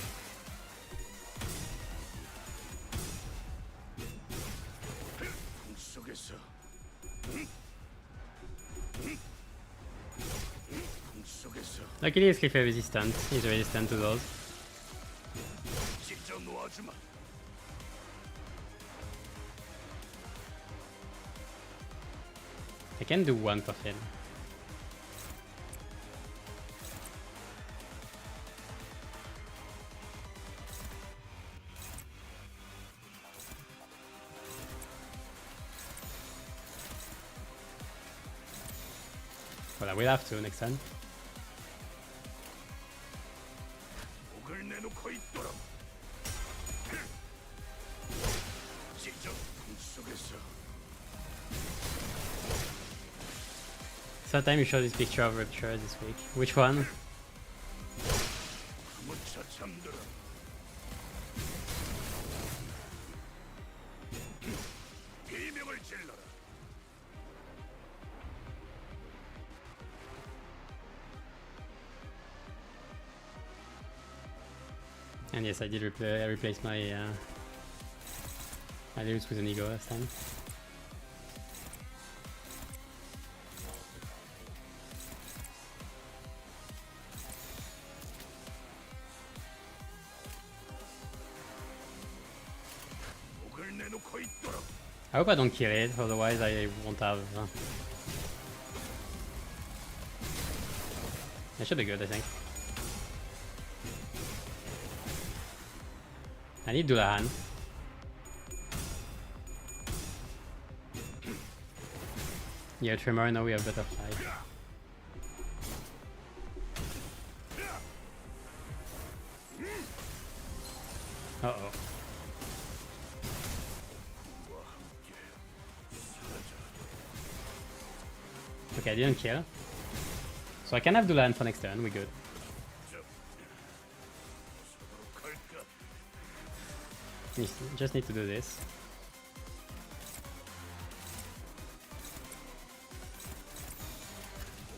Luckily he's cliff resistant. He's resistant to those. I can do one coffin. Well, I will have to next time. Sometime you show this picture of Rupture this week. Which one? 무차 잠들어. 비명을 질러라. And yes, I did replace my my Limbus with an ego last time. 목을 내놓고 있도록. I hope I don't kill it, otherwise I won't have... That should be good, I think. I need Dullahan. Yeah, Tremor, now we have Butterfly. Uh-oh. Okay, I didn't kill. So I can have Dullahan for next turn, we're good. Just need to do this.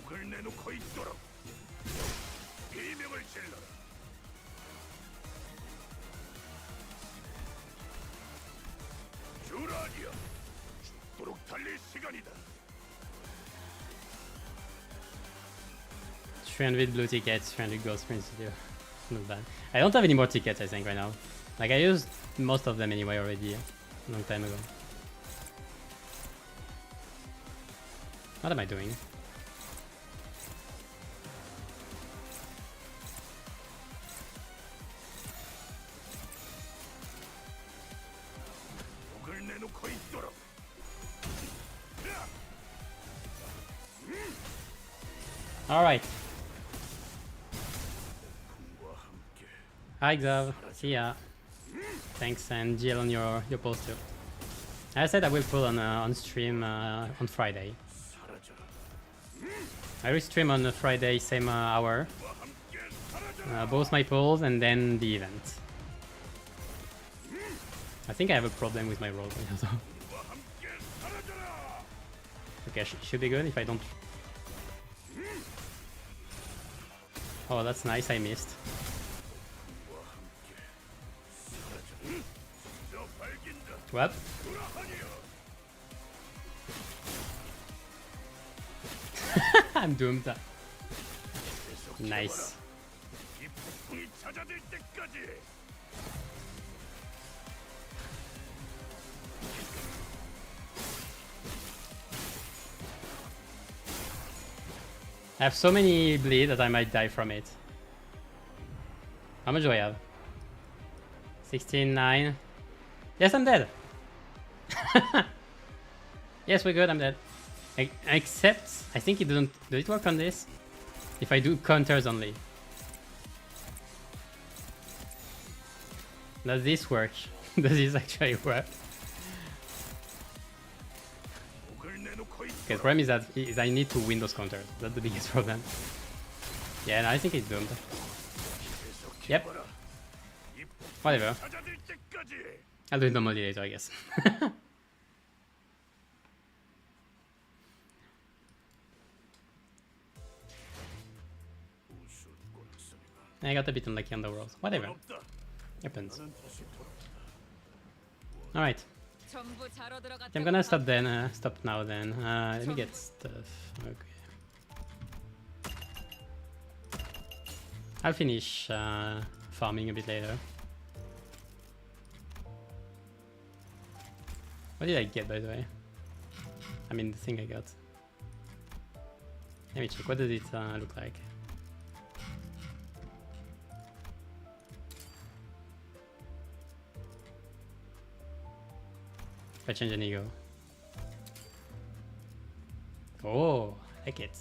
목을 내놓고 있도록. 비명을 질러라. 주라니야. 죽도록 달릴 시간이다. 300 blue tickets, 300 gold sprints to do. Not bad. I don't have any more tickets, I think, right now. Like, I used most of them anyway already, a long time ago. What am I doing? 목을 내놓고 있도록. Alright. 과 함께 Hi, Xav. See ya. Thanks, and GL on your post too. I said I will put on stream on Friday. 사라져라. I will stream on Friday, same hour. 과 함께 사라져라. Both my polls and then the event. I think I have a problem with my roll. So. 과 함께 사라져라. Okay, should be good if I don't. Oh, that's nice. I missed. 과 함께 사라져라. 저 밝긴다. What? 돌아하니여. I'm doomed. 계속해봐라. Nice. 이 폭풍이 잦아들 때까지. I have so many bleed that I might die from it. How much do I have? 16, 9. Yes, I'm dead. Yes, we're good. I'm dead. Except, I think it doesn't. Does it work on this? If I do counters only. Does this work? Does this actually work? 목을 내놓고 Okay, the 있도록. problem is I need to win those counters. That's the biggest problem. Yeah, no, I think it's doomed. Yep. 계속해봐라. 이 Whatever. 잦아들 때까지. I'll do it normally later, I guess. 우스운 꼴소리가 I got a bit unlucky on the world. Whatever. 없다. Happens. 나는 다시 돌아온다. Alright. 전부 자러 들어갔다. I'm gonna stop then. Stop now then. Let me get stuff. Okay. I'll finish farming a bit later. What did I get, by the way? I mean, the thing I got. Let me check. What does it look like? If I change an ego. Oh, I like it.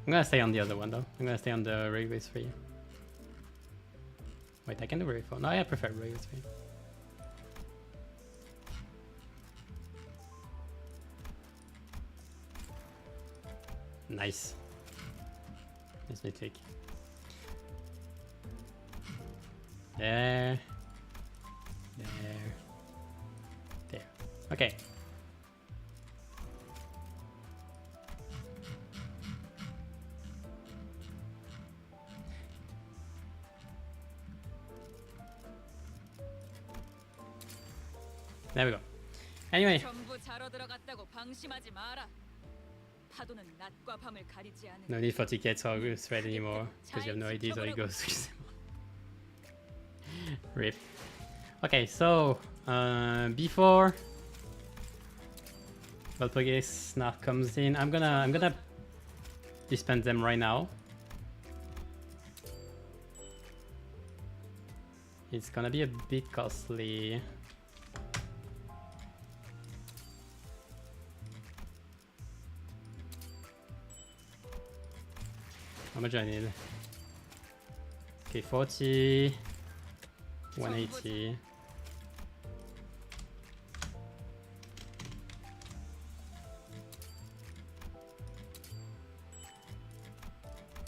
I'm gonna stay on the other one though. I'm gonna stay on the Railway 3. Wait, I can do Railway 4. No, I prefer Railway 3. Nice. Nice mythic. There. There. There. Okay. There we go. Anyway. 전부 자러 들어갔다고 방심하지 마라. 파도는 낮과 밤을 가리지 않는. No need for tickets or thread anymore because you have no idea how it goes. Rip. Okay, so before Valpurgis now comes in, I'm gonna dispense them right now. It's gonna be a bit costly. How much do I need? Okay, 40, 180.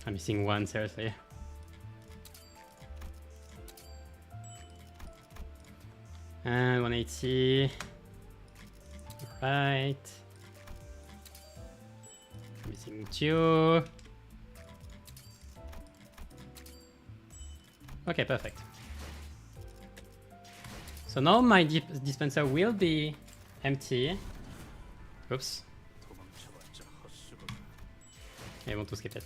I'm missing one, seriously. And 180. Right. I'm missing two. Okay, perfect. So now my dispenser will be empty. Oops. I want to skip it.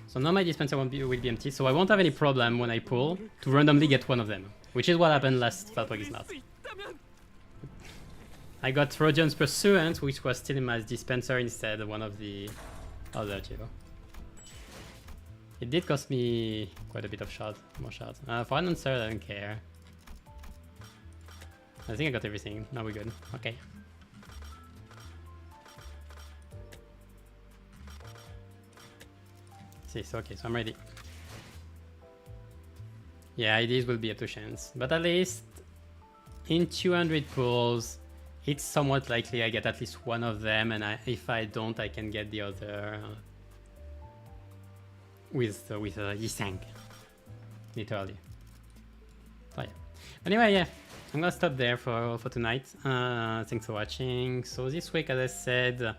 So now my dispenser will be empty, so I won't have any problem when I pull to randomly get one of them, which is what happened last Valpurgis map. I got Rhodion's Pursuant, which was still in my dispenser instead of one of the other two. It did cost me quite a bit of more shots. For an answer, I don't care. I think I got everything. Now we're good. Okay. So okay, so I'm ready. Yeah, IDs will be a 2 chance, but at least in 200 pulls, it's somewhat likely I get at least one of them, and if I don't, I can get the other with Yisang, literally. Oh yeah. Anyway, yeah, I'm gonna stop there for tonight. Thanks for watching. So this week, as I said,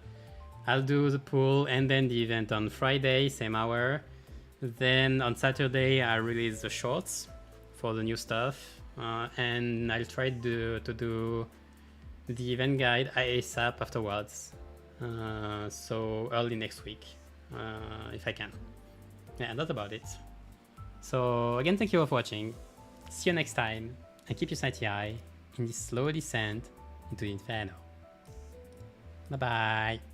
I'll do the pool and then the event on Friday, same hour. Then on Saturday, I release the shorts for the new stuff, and I'll try to do the event guide ASAP afterwards. So early next week, if I can. Yeah, that's about it. So again, thank you all for watching. See you next time, and keep your sighty eye in this slow descent into the inferno. Bye bye.